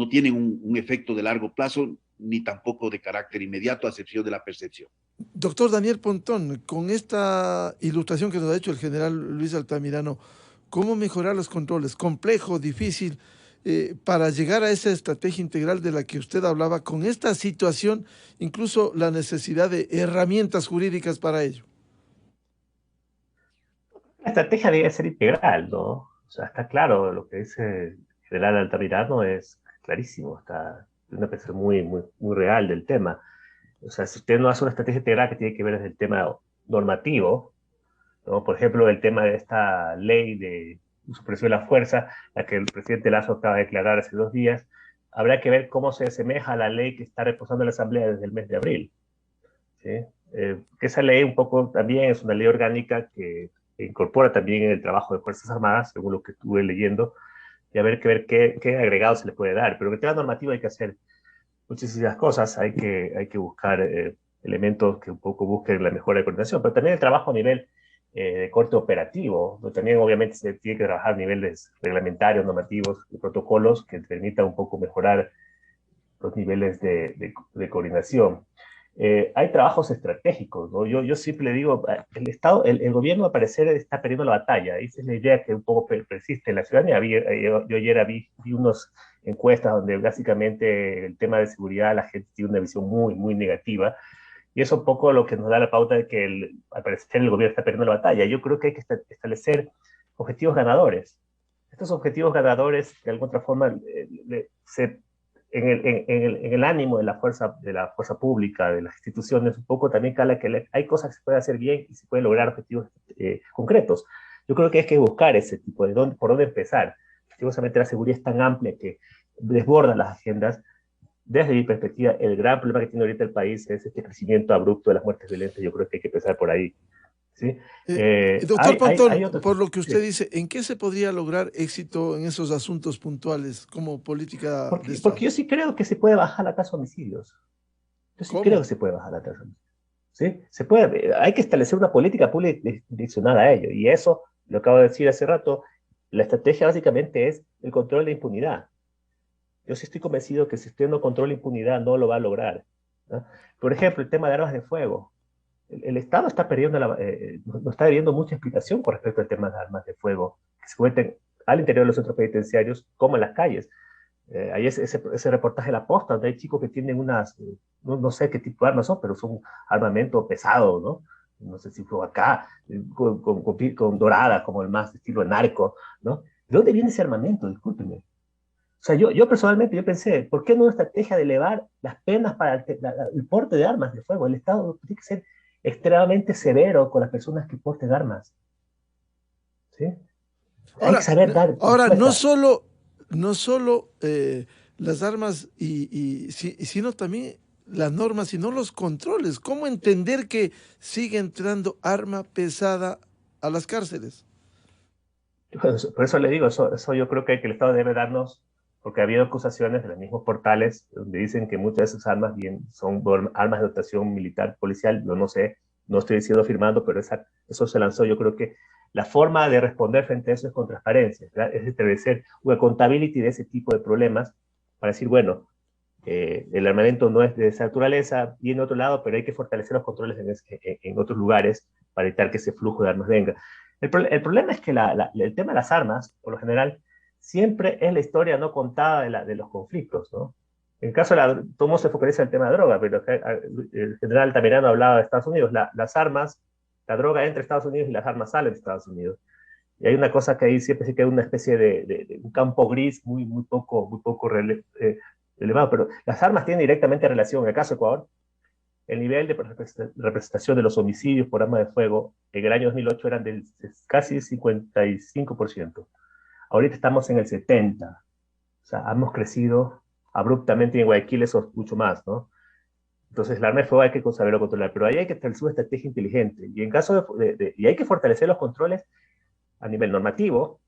Speaker 3: tienen un efecto de largo plazo, ni tampoco de carácter inmediato, a excepción de la percepción.
Speaker 2: Doctor Daniel Pontón, con esta ilustración que nos ha hecho el general Luis Altamirano, ¿cómo mejorar los controles? Complejo, difícil, para llegar a esa estrategia integral de la que usted hablaba, con esta situación, incluso la necesidad de herramientas jurídicas para ello.
Speaker 4: La estrategia debe ser integral, ¿no? O sea, está claro, lo que dice el general Altamirano es clarísimo, tiene que ser muy real del tema. O sea, si usted no hace una estrategia integral que tiene que ver desde el tema normativo, ¿no? Por ejemplo, el tema de esta ley de supresión de la fuerza, la que el presidente Lasso acaba de declarar hace 2 días, habrá que ver cómo se asemeja a la ley que está reposando en la Asamblea desde el mes de abril, ¿sí? Que esa ley un poco también es una ley orgánica que incorpora también el trabajo de Fuerzas Armadas, según lo que estuve leyendo, y a ver qué agregado se le puede dar. Pero en el tema normativo hay que hacer muchísimas cosas, hay que buscar elementos que un poco busquen la mejora de coordinación, pero también el trabajo a nivel de corte operativo, ¿no? También obviamente se tiene que trabajar a niveles reglamentarios, normativos, de protocolos que permitan un poco mejorar los niveles de coordinación. Hay trabajos estratégicos, ¿no? Yo siempre digo, el Estado, el gobierno al parecer está perdiendo la batalla. Esa es la idea que un poco persiste en la ciudadanía. Yo ayer vi unas encuestas donde básicamente el tema de seguridad la gente tiene una visión muy negativa. Y eso un poco lo que nos da la pauta de que al parecer el gobierno está perdiendo la batalla. Yo creo que hay que establecer objetivos ganadores. Estos objetivos ganadores, de alguna otra forma, se en el ánimo de la fuerza pública, de las instituciones, un poco también cala que hay cosas que se pueden hacer bien y se pueden lograr objetivos concretos. Yo creo que hay que buscar ese tipo de por dónde empezar. Justamente la seguridad es tan amplia que desborda las agendas. Desde mi perspectiva, el gran problema que tiene ahorita el país es este crecimiento abrupto de las muertes violentas. Yo creo que hay que empezar por ahí. ¿Sí?
Speaker 2: Doctor Pontón,
Speaker 4: otros,
Speaker 2: por lo que usted dice, ¿en qué se podría lograr éxito en esos asuntos puntuales como política de Estado?
Speaker 4: Porque yo sí creo que se puede bajar la tasa de homicidios. Yo sí creo que se puede bajar la tasa de homicidios. ¿Sí? Se puede, hay que establecer una política pública direccionada a ello. Y eso, lo acabo de decir hace rato, la estrategia básicamente es el control de impunidad. Yo sí estoy convencido que si usted no controla impunidad no lo va a lograr, ¿no? Por ejemplo, el tema de armas de fuego. El Estado está perdiendo, no está debiendo mucha explicación con respecto al tema de armas de fuego que se cometen al interior de los centros penitenciarios como en las calles. Hay ese reportaje de La Posta, donde hay chicos que tienen unas, no sé qué tipo de armas son, pero son armamento pesado, ¿no? No sé si fue acá, con dorada, como el más estilo narco, ¿no? ¿De dónde viene ese armamento? Discúlpenme. O sea, yo personalmente pensé, ¿por qué no una estrategia de elevar las penas para el porte de armas de fuego? El Estado tiene que ser extremadamente severo con las personas que porten armas. ¿Sí? Hay que saber dar
Speaker 2: ahora no solo las armas, sino también las normas, sino los controles. ¿Cómo entender que sigue entrando arma pesada a las cárceles?
Speaker 4: Por eso le digo, eso yo creo que el Estado debe darnos, porque ha habido acusaciones de los mismos portales donde dicen que muchas de esas armas bien son armas de dotación militar, policial, yo no sé, no estoy diciendo afirmando, pero eso se lanzó. Yo creo que la forma de responder frente a eso es con transparencia, ¿verdad? Es establecer una accountability de ese tipo de problemas para decir, bueno, el armamento no es de esa naturaleza, viene de otro lado, pero hay que fortalecer los controles en otros lugares para evitar que ese flujo de armas venga. El problema es que el tema de las armas, por lo general, siempre es la historia no contada de los conflictos, ¿no? En el caso de todo mundo se focaliza en el tema de droga, pero el general Tamirano hablaba de Estados Unidos. Las armas, la droga entra a Estados Unidos y las armas salen de Estados Unidos. Y hay una cosa que ahí siempre se queda una especie de un campo gris muy poco elevado, pero las armas tienen directamente relación. En el caso de Ecuador, el nivel de representación de los homicidios por arma de fuego en el año 2008 eran del casi 55%. Ahorita estamos en el 70%. O sea, hemos crecido abruptamente, y en Guayaquil eso es mucho más, ¿no? Entonces, el arma de fuego hay que saberlo controlar, pero ahí hay que establecer una estrategia inteligente. Y en caso y hay que fortalecer los controles a nivel normativo,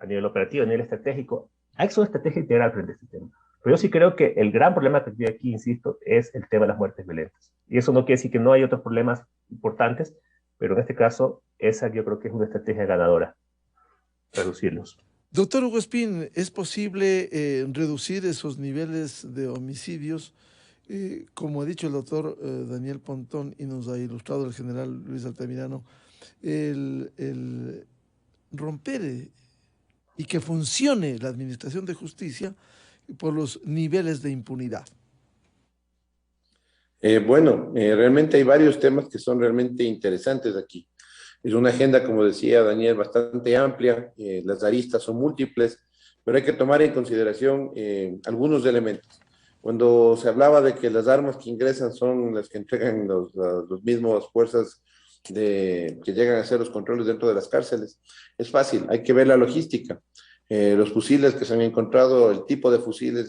Speaker 4: a nivel operativo, a nivel estratégico. Hay que hacer una estrategia integral frente a este tema. Pero yo sí creo que el gran problema que tiene aquí, insisto, es el tema de las muertes violentas. Y eso no quiere decir que no hay otros problemas importantes, pero en este caso, esa yo creo que es una estrategia ganadora, reducirlos.
Speaker 2: Doctor Hugo Espín, ¿es posible reducir esos niveles de homicidios? Como ha dicho el doctor Daniel Pontón y nos ha ilustrado el general Luis Altamirano, el romper y que funcione la administración de justicia por los niveles de impunidad.
Speaker 5: Realmente hay varios temas que son realmente interesantes aquí. Es una agenda, como decía Daniel, bastante amplia, las aristas son múltiples, pero hay que tomar en consideración algunos elementos. Cuando se hablaba de que las armas que ingresan son las que entregan los mismos fuerzas que llegan a hacer los controles dentro de las cárceles, es fácil, hay que ver la logística. Los fusiles que se han encontrado, el tipo de fusiles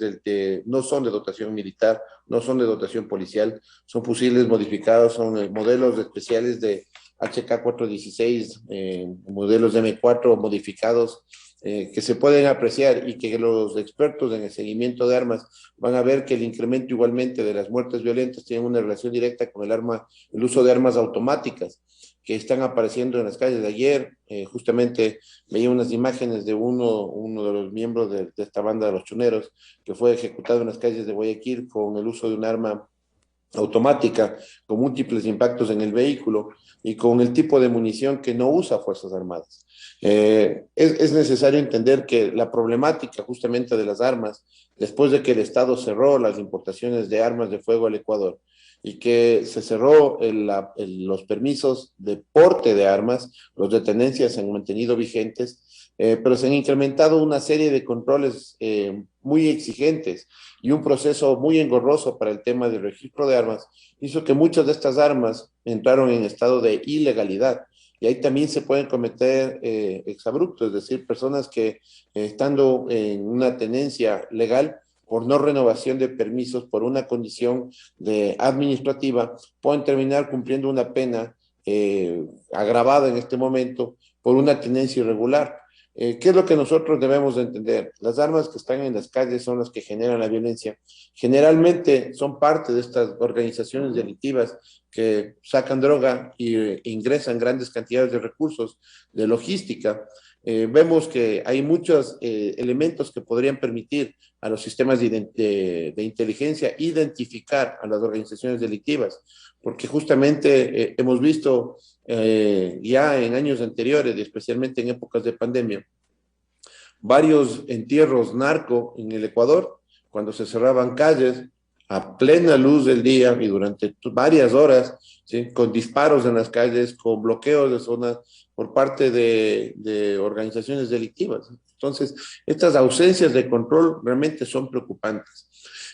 Speaker 5: no son de dotación militar, no son de dotación policial, son fusiles modificados, son modelos especiales de HK416, modelos de M4 modificados, que se pueden apreciar y que los expertos en el seguimiento de armas van a ver que el incremento igualmente de las muertes violentas tiene una relación directa con el uso de armas automáticas que están apareciendo en las calles. De ayer, justamente veía unas imágenes de uno de los miembros de esta banda de los choneros que fue ejecutado en las calles de Guayaquil con el uso de un arma automática, con múltiples impactos en el vehículo y con el tipo de munición que no usa Fuerzas Armadas. Es necesario entender que la problemática justamente de las armas, después de que el Estado cerró las importaciones de armas de fuego al Ecuador, y que se cerró los permisos de porte de armas, los de tenencia se han mantenido vigentes, pero se han incrementado una serie de controles muy exigentes y un proceso muy engorroso para el tema del registro de armas, hizo que muchas de estas armas entraron en estado de ilegalidad. Y ahí también se pueden cometer exabruptos, es decir, personas que estando en una tenencia legal, por no renovación de permisos, por una condición administrativa, pueden terminar cumpliendo una pena agravada en este momento por una tenencia irregular. ¿Qué es lo que nosotros debemos de entender? Las armas que están en las calles son las que generan la violencia. Generalmente son parte de estas organizaciones delictivas que sacan droga e ingresan grandes cantidades de recursos de logística. Vemos que hay muchos elementos que podrían permitir a los sistemas de inteligencia identificar a las organizaciones delictivas, porque justamente hemos visto ya en años anteriores, especialmente en épocas de pandemia, varios entierros narco en el Ecuador, cuando se cerraban calles a plena luz del día y durante varias horas, ¿sí?, con disparos en las calles, con bloqueos de zonas por parte de organizaciones delictivas. Entonces, estas ausencias de control realmente son preocupantes.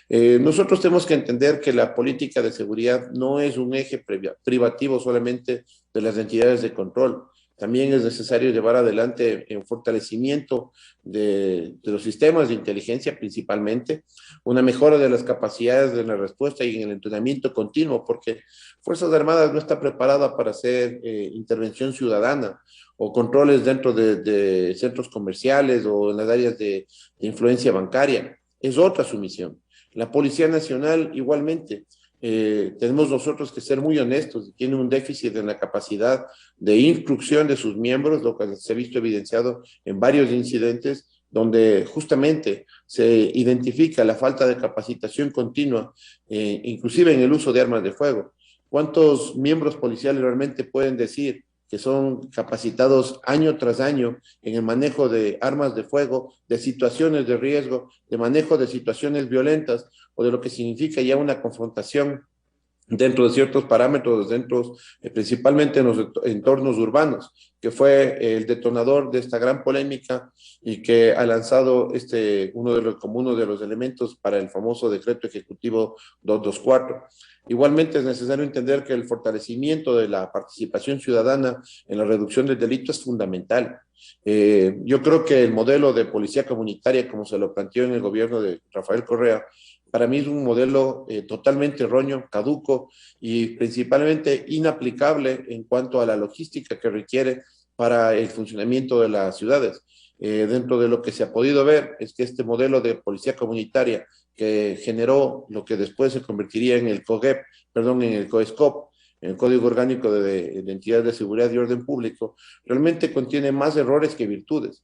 Speaker 5: Nosotros tenemos que entender que la política de seguridad no es un eje privativo solamente de las entidades de control. También es necesario llevar adelante un fortalecimiento de los sistemas de inteligencia principalmente, una mejora de las capacidades de la respuesta y en el entrenamiento continuo, porque Fuerzas Armadas no está preparada para hacer intervención ciudadana o controles dentro de centros comerciales o en las áreas de influencia bancaria. Es otra su misión. La Policía Nacional igualmente. Tenemos nosotros que ser muy honestos, tiene un déficit en la capacidad de instrucción de sus miembros, lo que se ha visto evidenciado en varios incidentes, donde justamente se identifica la falta de capacitación continua, inclusive en el uso de armas de fuego. ¿Cuántos miembros policiales realmente pueden decir que son capacitados año tras año en el manejo de armas de fuego, de situaciones de riesgo, de manejo de situaciones violentas o de lo que significa ya una confrontación dentro de ciertos parámetros, principalmente en los entornos urbanos, que fue el detonador de esta gran polémica y que ha lanzado uno de los elementos para el famoso decreto ejecutivo 224. Igualmente es necesario entender que el fortalecimiento de la participación ciudadana en la reducción del delito es fundamental. Yo creo que el modelo de policía comunitaria, como se lo planteó en el gobierno de Rafael Correa, para mí es un modelo totalmente erróneo, caduco y principalmente inaplicable en cuanto a la logística que requiere para el funcionamiento de las ciudades. Dentro de lo que se ha podido ver es que este modelo de policía comunitaria que generó lo que después se convertiría en el COGEP, en el COESCOP, en el Código Orgánico de Entidades de Seguridad y Orden Público, realmente contiene más errores que virtudes.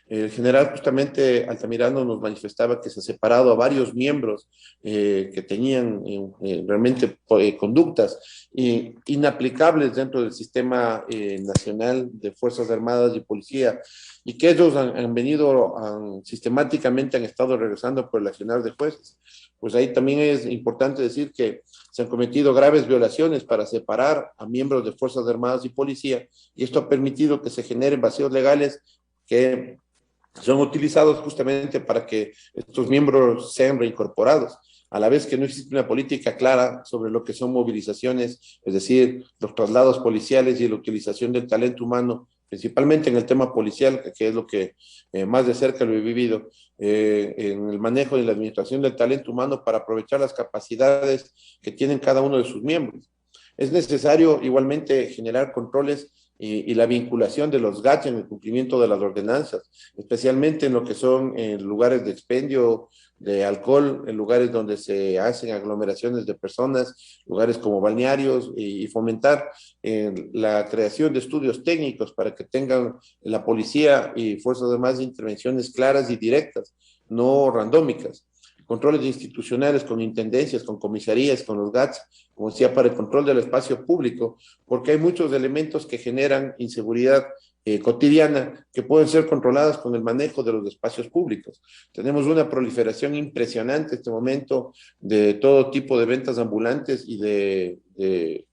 Speaker 5: El general justamente Altamirano nos manifestaba que se ha separado a varios miembros que tenían realmente conductas inaplicables dentro del sistema nacional de Fuerzas Armadas y Policía, y que ellos sistemáticamente han estado regresando por el accionar de jueces. Pues ahí también es importante decir que se han cometido graves violaciones para separar a miembros de Fuerzas Armadas y Policía, y esto ha permitido que se generen vacíos legales que son utilizados justamente para que estos miembros sean reincorporados, a la vez que no existe una política clara sobre lo que son movilizaciones, es decir, los traslados policiales y la utilización del talento humano, principalmente en el tema policial, que es lo que más de cerca lo he vivido, en el manejo y la administración del talento humano para aprovechar las capacidades que tienen cada uno de sus miembros. Es necesario igualmente generar controles y la vinculación de los GACH en el cumplimiento de las ordenanzas, especialmente en lo que son lugares de expendio de alcohol, en lugares donde se hacen aglomeraciones de personas, lugares como balnearios, y fomentar la creación de estudios técnicos para que tengan la policía y fuerzas armadas intervenciones claras y directas, no randómicas. Controles institucionales con intendencias, con comisarías, con los GATS, como decía, para el control del espacio público, porque hay muchos elementos que generan inseguridad cotidiana que pueden ser controladas con el manejo de los espacios públicos. Tenemos una proliferación impresionante en este momento de todo tipo de ventas ambulantes y de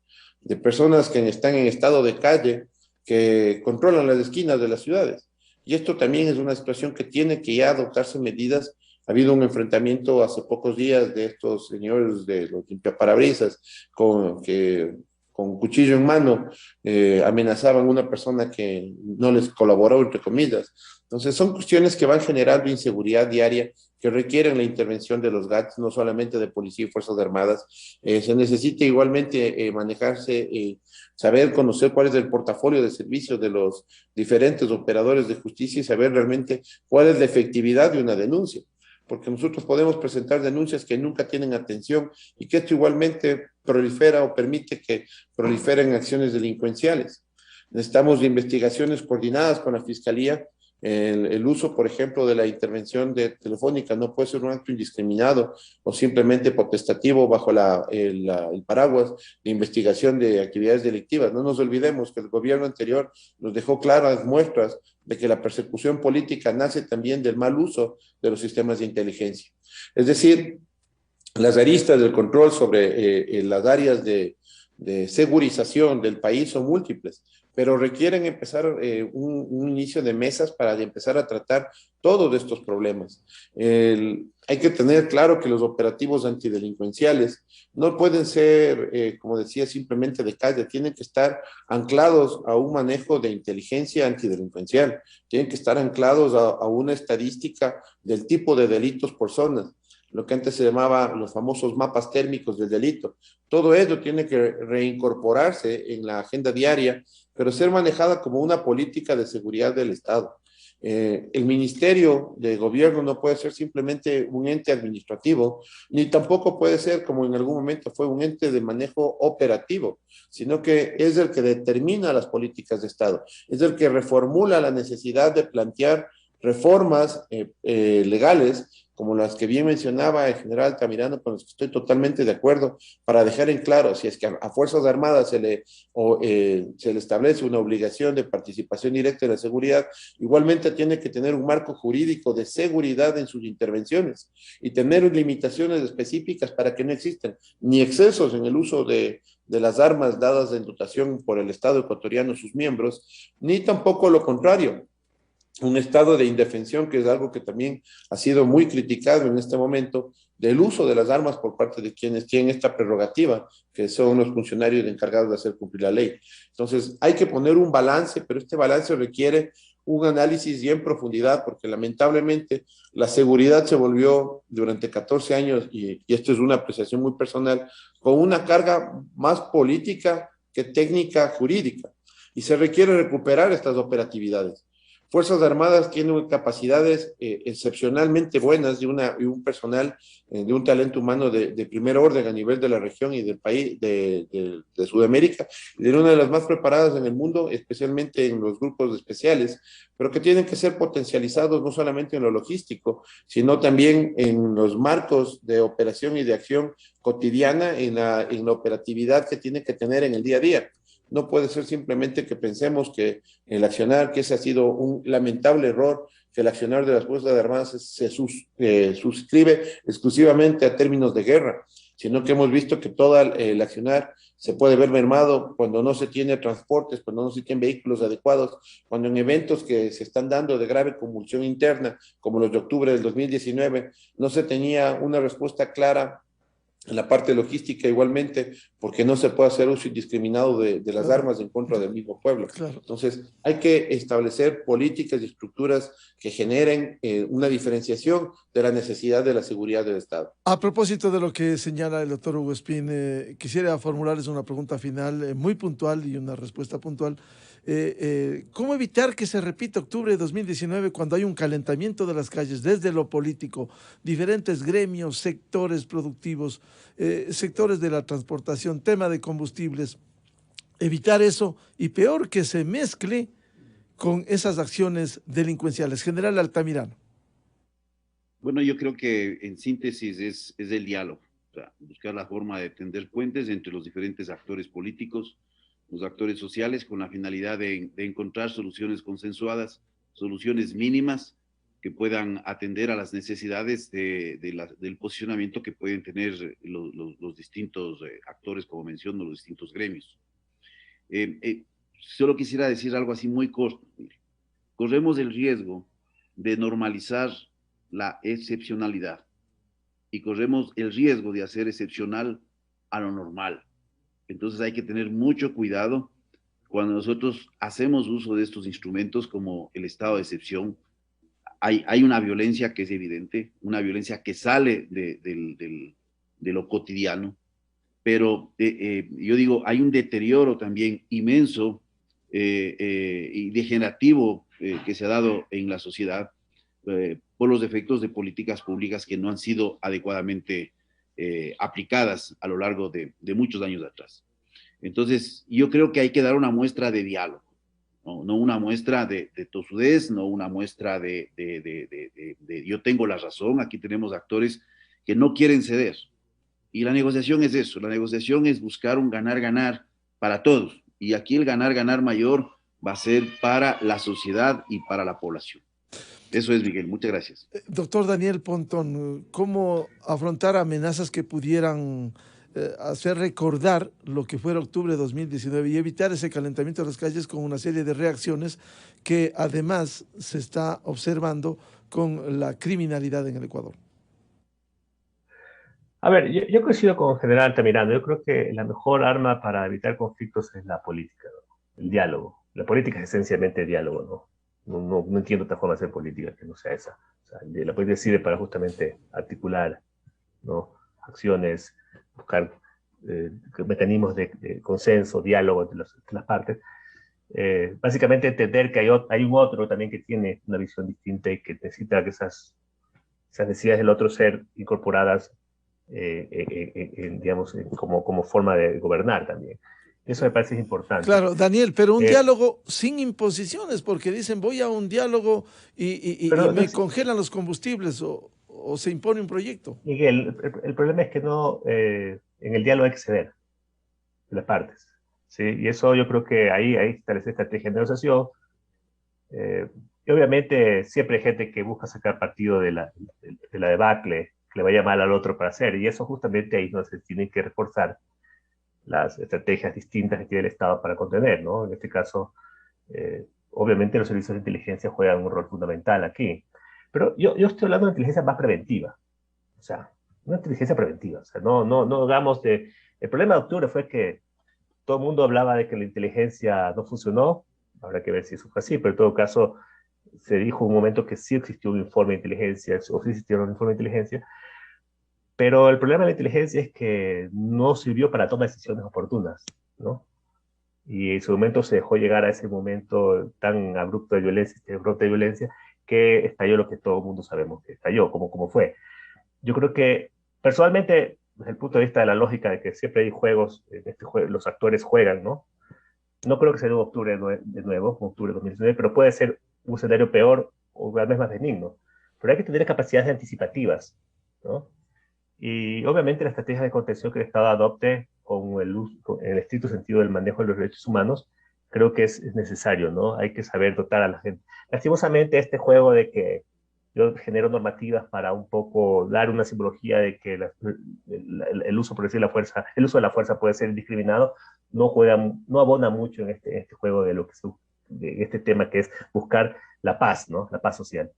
Speaker 5: personas que están en estado de calle que controlan las esquinas de las ciudades. Y esto también es una situación que tiene que ya adoptarse medidas. Ha habido un enfrentamiento hace pocos días de estos señores de los limpiaparabrisas con cuchillo en mano amenazaban a una persona que no les colaboró, entre comillas. Entonces son cuestiones que van generando inseguridad diaria que requieren la intervención de los GATS, no solamente de policía y fuerzas armadas. Se necesita igualmente manejarse, saber conocer cuál es el portafolio de servicios de los diferentes operadores de justicia y saber realmente cuál es la efectividad de una denuncia, porque nosotros podemos presentar denuncias que nunca tienen atención y que esto igualmente prolifera o permite que proliferen acciones delincuenciales. Necesitamos investigaciones coordinadas con la Fiscalía. El uso, por ejemplo, de la intervención telefónica no puede ser un acto indiscriminado o simplemente potestativo bajo el paraguas de investigación de actividades delictivas. No nos olvidemos que el gobierno anterior nos dejó claras muestras de que la persecución política nace también del mal uso de los sistemas de inteligencia. Es decir, las aristas del control sobre las áreas de segurización del país son múltiples, pero requieren empezar un inicio de mesas para empezar a tratar todos estos problemas. Hay que tener claro que los operativos antidelincuenciales no pueden ser, como decía, simplemente de calle, tienen que estar anclados a un manejo de inteligencia antidelincuencial, tienen que estar anclados a una estadística del tipo de delitos por zonas, lo que antes se llamaba los famosos mapas térmicos del delito. Todo ello tiene que reincorporarse en la agenda diaria, pero ser manejada como una política de seguridad del Estado. El Ministerio de Gobierno no puede ser simplemente un ente administrativo, ni tampoco puede ser, como en algún momento fue, un ente de manejo operativo, sino que es el que determina las políticas de Estado, es el que reformula la necesidad de plantear reformas legales, como las que bien mencionaba el general Altamirano, con las que estoy totalmente de acuerdo, para dejar en claro, si es que a Fuerzas Armadas se le establece una obligación de participación directa en la seguridad, igualmente tiene que tener un marco jurídico de seguridad en sus intervenciones y tener limitaciones específicas para que no existan ni excesos en el uso de las armas dadas en dotación por el Estado ecuatoriano, sus miembros, ni tampoco lo contrario, un estado de indefensión, que es algo que también ha sido muy criticado en este momento, del uso de las armas por parte de quienes tienen esta prerrogativa, que son los funcionarios encargados de hacer cumplir la ley. Entonces, hay que poner un balance, pero este balance requiere un análisis y en profundidad, porque lamentablemente la seguridad se volvió durante 14 años, y esto es una apreciación muy personal, con una carga más política que técnica jurídica, y se requiere recuperar estas operatividades. Fuerzas Armadas tienen capacidades excepcionalmente buenas y un personal de un talento humano de primer orden a nivel de la región y del país, de Sudamérica, y de una de las más preparadas en el mundo, especialmente en los grupos especiales, pero que tienen que ser potencializados no solamente en lo logístico, sino también en los marcos de operación y de acción cotidiana, en la operatividad que tienen que tener en el día a día. No puede ser simplemente que pensemos que el accionar, que ese ha sido un lamentable error, que el accionar de las Fuerzas Armadas se suscribe exclusivamente a términos de guerra, sino que hemos visto que todo el accionar se puede ver mermado cuando no se tiene transportes, cuando no se tienen vehículos adecuados, cuando en eventos que se están dando de grave convulsión interna, como los de octubre del 2019, no se tenía una respuesta clara en la parte logística igualmente, porque no se puede hacer uso indiscriminado de las armas en contra del mismo pueblo. Claro. Entonces, hay que establecer políticas y estructuras que generen una diferenciación de la necesidad de la seguridad del Estado.
Speaker 2: A propósito de lo que señala el doctor Hugo Espín, quisiera formularles una pregunta final muy puntual y una respuesta puntual. ¿Cómo evitar que se repita octubre de 2019 cuando hay un calentamiento de las calles desde lo político, diferentes gremios, sectores productivos, sectores de la transportación, tema de combustibles? Evitar eso y peor que se mezcle con esas acciones delincuenciales. General Altamirano.
Speaker 3: Bueno, yo creo que en síntesis es el diálogo, o sea, buscar la forma de tender puentes entre los diferentes actores políticos, los actores sociales, con la finalidad de encontrar soluciones consensuadas, soluciones mínimas que puedan atender a las necesidades del posicionamiento que pueden tener los distintos actores, como menciono, los distintos gremios. Solo quisiera decir algo así muy corto. Mire, corremos el riesgo de normalizar la excepcionalidad y corremos el riesgo de hacer excepcional a lo normal. Entonces hay que tener mucho cuidado cuando nosotros hacemos uso de estos instrumentos como el estado de excepción. Hay una violencia que es evidente, una violencia que sale de lo cotidiano, pero yo digo, hay un deterioro también inmenso y degenerativo que se ha dado en la sociedad por los efectos de políticas públicas que no han sido adecuadamente aplicadas a lo largo de muchos años atrás. Entonces, yo creo que hay que dar una muestra de diálogo, no una muestra de tosudez, no una muestra de yo tengo la razón. Aquí tenemos actores que no quieren ceder. Y la negociación es eso, la negociación es buscar un ganar-ganar para todos. Y aquí el ganar-ganar mayor va a ser para la sociedad y para la población. Eso es, Miguel. Muchas gracias.
Speaker 2: Doctor Daniel Pontón, ¿cómo afrontar amenazas que pudieran hacer recordar lo que fue octubre de 2019 y evitar ese calentamiento de las calles con una serie de reacciones que además se está observando con la criminalidad en el Ecuador?
Speaker 4: A ver, yo coincido con General Altamirano. Yo creo que la mejor arma para evitar conflictos es la política, ¿no? El diálogo. La política es esencialmente diálogo, ¿no? No entiendo otra forma de hacer política que no sea esa. O sea, la política sirve para justamente articular, ¿no?, acciones, buscar mecanismos de consenso, diálogo entre las partes. Básicamente entender que hay un otro también que tiene una visión distinta y que necesita que esas necesidades del otro ser incorporadas, digamos, como forma de gobernar también. Eso me parece importante.
Speaker 2: Claro, Daniel, pero un diálogo sin imposiciones, porque dicen voy a un diálogo y me congelan los combustibles o se impone un proyecto.
Speaker 4: Miguel, el problema es que no, en el diálogo hay que ceder de las partes, ¿sí? Y eso yo creo que ahí está la estrategia de negociación. Y obviamente siempre hay gente que busca sacar partido de la debacle, que le vaya mal al otro para hacer, y eso justamente ahí no se tienen que reforzar las estrategias distintas que tiene el Estado para contener, ¿no? En este caso, obviamente los servicios de inteligencia juegan un rol fundamental aquí, pero yo estoy hablando de inteligencia más preventiva, o sea, una inteligencia preventiva, o sea, no hagamos de... El problema de octubre fue que todo el mundo hablaba de que la inteligencia no funcionó, habrá que ver si eso fue así, pero en todo caso se dijo en un momento que sí existió un informe de inteligencia, o sí existió un informe de inteligencia, pero el problema de la inteligencia es que no sirvió para tomar decisiones oportunas, ¿no? Y en su momento se dejó llegar a ese momento tan abrupto de violencia, este brote de violencia, que estalló lo que todo el mundo sabemos que estalló, como fue. Yo creo que, personalmente, desde el punto de vista de la lógica de que siempre hay juegos, los actores juegan, ¿no? No creo que sea en octubre de nuevo, octubre de 2019, pero puede ser un escenario peor o tal vez más benigno. Pero hay que tener capacidades anticipativas, ¿no? Y obviamente la estrategia de contención que el Estado adopte con en el estricto sentido del manejo de los derechos humanos, creo que es necesario, ¿no? Hay que saber dotar a la gente. Lastimosamente, este juego de que yo genero normativas para un poco dar una simbología de que el uso, por decir la fuerza, el uso de la fuerza puede ser indiscriminado, no abona mucho en este juego de este tema que es buscar la paz, ¿no? La paz social.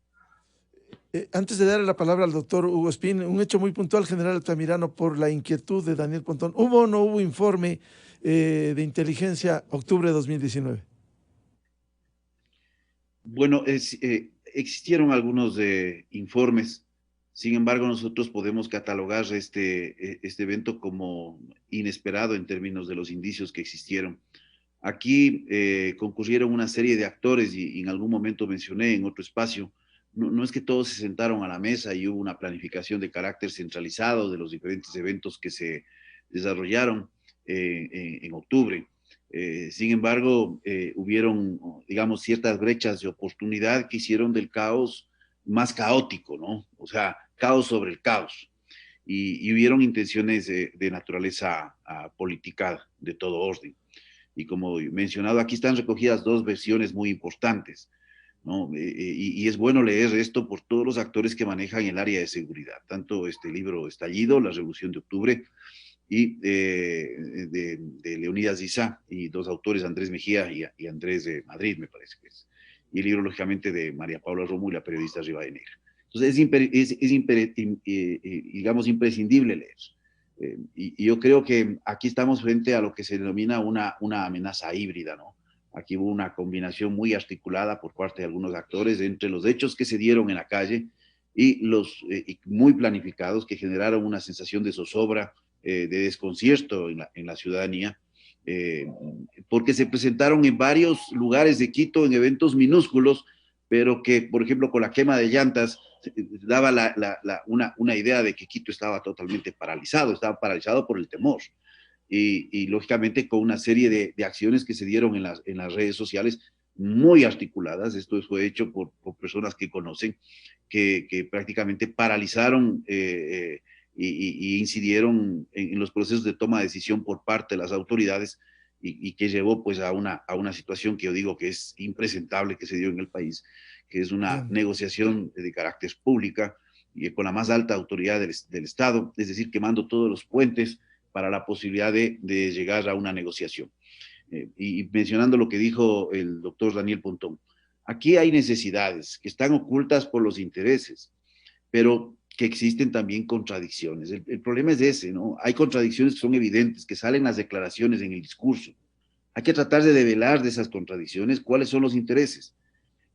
Speaker 2: Antes de darle la palabra al doctor Hugo Espín, un hecho muy puntual, general Altamirano, por la inquietud de Daniel Pontón. ¿Hubo o no hubo informe de inteligencia octubre de 2019?
Speaker 3: Bueno, existieron algunos informes. Sin embargo, nosotros podemos catalogar este evento como inesperado en términos de los indicios que existieron. Aquí concurrieron una serie de actores y en algún momento mencioné en otro espacio, no es que todos se sentaron a la mesa y hubo una planificación de carácter centralizado de los diferentes eventos que se desarrollaron en octubre. Sin embargo, hubieron, digamos, ciertas brechas de oportunidad que hicieron del caos más caótico, ¿no? O sea, caos sobre el caos. Y hubieron intenciones de naturaleza política de todo orden. y como mencionado, aquí están recogidas dos versiones muy importantes, ¿no? Y es bueno leer esto por todos los actores que manejan el área de seguridad, tanto este libro Estallido, La Revolución de Octubre, y de Leonidas Issa, y dos autores, Andrés Mejía y Andrés de Madrid, me parece que es, y el libro, lógicamente, de María Paula Romo y la periodista Rivadeneira. Entonces, digamos, imprescindible leer. Y yo creo que aquí estamos frente a lo que se denomina una amenaza híbrida, ¿no? Aquí hubo una combinación muy articulada por parte de algunos actores entre los hechos que se dieron en la calle y los muy planificados, que generaron una sensación de zozobra, de desconcierto en la ciudadanía, porque se presentaron en varios lugares de Quito en eventos minúsculos, pero que, por ejemplo, con la quema de llantas, daba una idea de que Quito estaba totalmente paralizado, estaba paralizado por el temor. Y lógicamente con una serie de acciones que se dieron en las redes sociales muy articuladas. Esto fue hecho por personas que conocen, que prácticamente paralizaron y incidieron en los procesos de toma de decisión por parte de las autoridades, y que llevó pues a una situación que yo digo que es impresentable que se dio en el país, que es una negociación de carácter pública y con la más alta autoridad del Estado, es decir, quemando todos los puentes para la posibilidad de llegar a una negociación. Y mencionando lo que dijo el doctor Daniel Pontón, aquí hay necesidades que están ocultas por los intereses, pero que existen también contradicciones. El problema es ese, ¿no? Hay contradicciones que son evidentes, que salen las declaraciones en el discurso. Hay que tratar de develar de esas contradicciones cuáles son los intereses,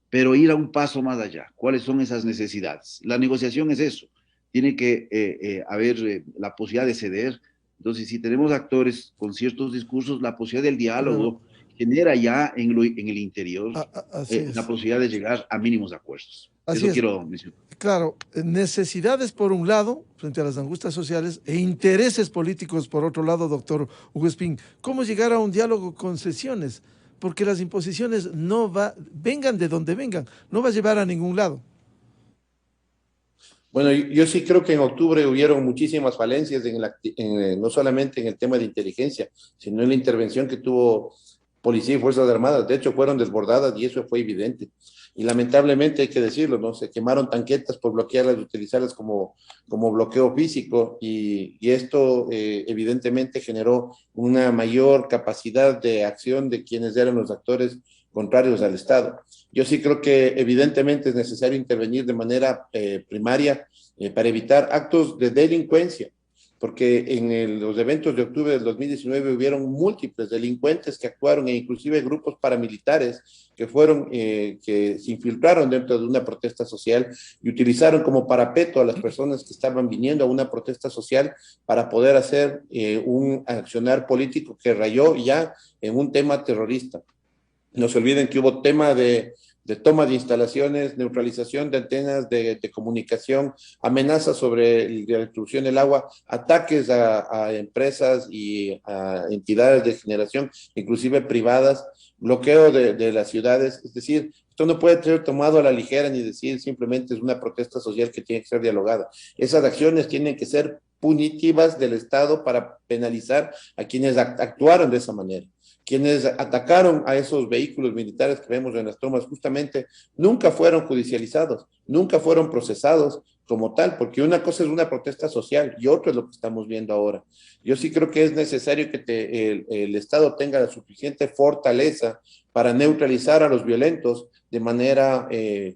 Speaker 3: pero ir a un paso más allá. ¿Cuáles son esas necesidades? La negociación es eso. Tiene que haber la posibilidad de ceder. Entonces, si tenemos actores con ciertos discursos, la posibilidad del diálogo genera ya en el interior la posibilidad de llegar a mínimos acuerdos.
Speaker 2: Así
Speaker 3: Eso
Speaker 2: es.
Speaker 3: quiero mencionar.
Speaker 2: Claro, necesidades por un lado, frente a las angustias sociales, e intereses políticos por otro lado, doctor Hugo Espín. ¿Cómo llegar a un diálogo con concesiones? Porque las imposiciones vengan de donde vengan, no va a llevar a ningún lado.
Speaker 5: Bueno, yo sí creo que en octubre hubieron muchísimas falencias, no solamente en el tema de inteligencia, sino en la intervención que tuvo Policía y Fuerzas Armadas. De hecho, fueron desbordadas y eso fue evidente. Y lamentablemente hay que decirlo, ¿no? Se quemaron tanquetas por bloquearlas, utilizarlas como bloqueo físico, y esto evidentemente generó una mayor capacidad de acción de quienes eran los actores contrarios al Estado. Yo sí creo que evidentemente es necesario intervenir de manera primaria para evitar actos de delincuencia, porque en los eventos de octubre del 2019 hubieron múltiples delincuentes que actuaron, e inclusive grupos paramilitares que que se infiltraron dentro de una protesta social y utilizaron como parapeto a las personas que estaban viniendo a una protesta social para poder hacer un accionar político que rayó ya en un tema terrorista. No se olviden que hubo tema de toma de instalaciones, neutralización de antenas de comunicación, amenazas sobre la distribución del agua, ataques a empresas y a entidades de generación, inclusive privadas, bloqueo de las ciudades. Es decir, esto no puede ser tomado a la ligera ni decir simplemente es una protesta social que tiene que ser dialogada. Esas acciones tienen que ser punitivas del Estado para penalizar a quienes actuaron de esa manera. Quienes atacaron a esos vehículos militares que vemos en las tomas justamente nunca fueron judicializados, nunca fueron procesados como tal, porque una cosa es una protesta social y otra es lo que estamos viendo ahora. Yo sí creo que es necesario que el Estado tenga la suficiente fortaleza para neutralizar a los violentos de manera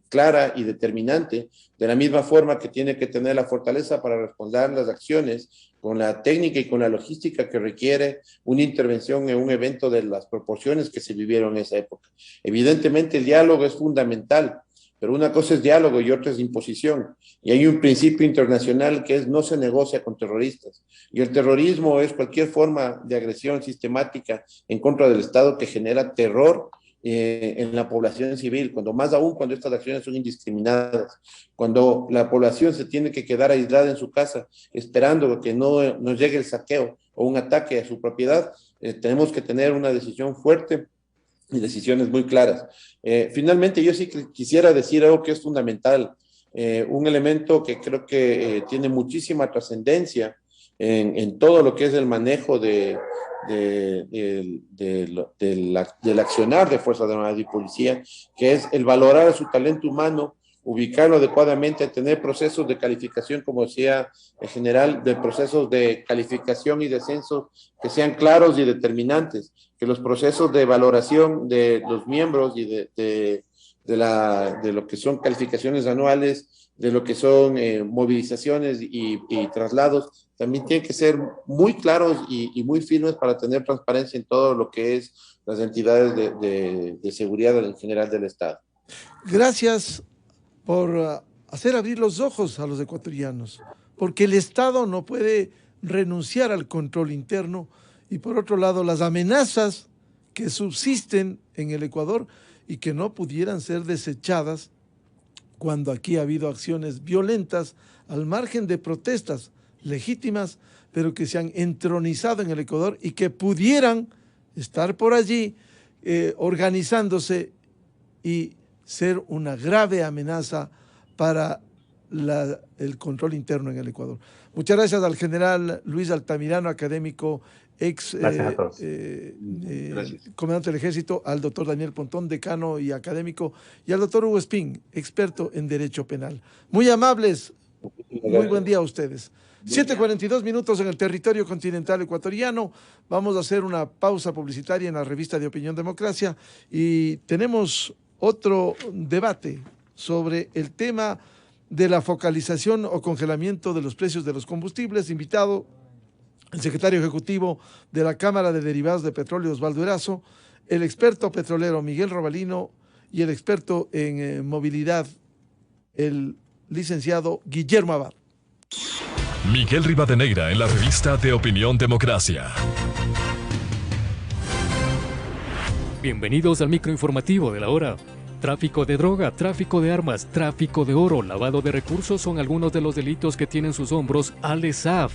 Speaker 5: clara y determinante, de la misma forma que tiene que tener la fortaleza para responder las acciones con la técnica y con la logística que requiere una intervención en un evento de las proporciones que se vivieron en esa época. Evidentemente el diálogo es fundamental, pero una cosa es diálogo y otra es imposición. Y hay un principio internacional que es no se negocia con terroristas. Y el terrorismo es cualquier forma de agresión sistemática en contra del Estado que genera terror en la población civil, más aún cuando estas acciones son indiscriminadas, cuando la población se tiene que quedar aislada en su casa esperando que no llegue el saqueo o un ataque a su propiedad. Tenemos que tener una decisión fuerte y decisiones muy claras. Finalmente, yo sí quisiera decir algo que es fundamental, un elemento que creo que tiene muchísima trascendencia en todo lo que es el manejo de del accionar de Fuerzas Armadas y Policía, que es el valorar su talento humano, ubicarlo adecuadamente, tener procesos de calificación, como decía en general, de procesos de calificación y descenso que sean claros y determinantes, que los procesos de valoración de los miembros y de lo que son calificaciones anuales, de lo que son movilizaciones y traslados, también tienen que ser muy claros y muy firmes para tener transparencia en todo lo que es las entidades de seguridad en general del Estado.
Speaker 2: Gracias por hacer abrir los ojos a los ecuatorianos, porque el Estado no puede renunciar al control interno y por otro lado las amenazas que subsisten en el Ecuador y que no pudieran ser desechadas cuando aquí ha habido acciones violentas al margen de protestas legítimas, pero que se han entronizado en el Ecuador y que pudieran estar por allí organizándose y ser una grave amenaza para el control interno en el Ecuador. Muchas gracias al general Luis Altamirano, académico, comandante del Ejército, al doctor Daniel Pontón, decano y académico, y al doctor Hugo Espín, experto en Derecho Penal. Muy amables, muy buen día a ustedes. 7:42 minutos en el territorio continental ecuatoriano. Vamos a hacer una pausa publicitaria en la revista de Opinión Democracia y tenemos otro debate sobre el tema de la focalización o congelamiento de los precios de los combustibles. Invitado el secretario ejecutivo de la Cámara de Derivados de Petróleo, Osvaldo Erazo, el experto petrolero Miguel Robalino y el experto en movilidad, el licenciado Guillermo Abad.
Speaker 1: Miguel Rivadeneira en la revista de Opinión Democracia.
Speaker 6: Bienvenidos al microinformativo de la hora. Tráfico de droga, tráfico de armas, tráfico de oro, lavado de recursos son algunos de los delitos que tienen sus hombros Al-ESAF,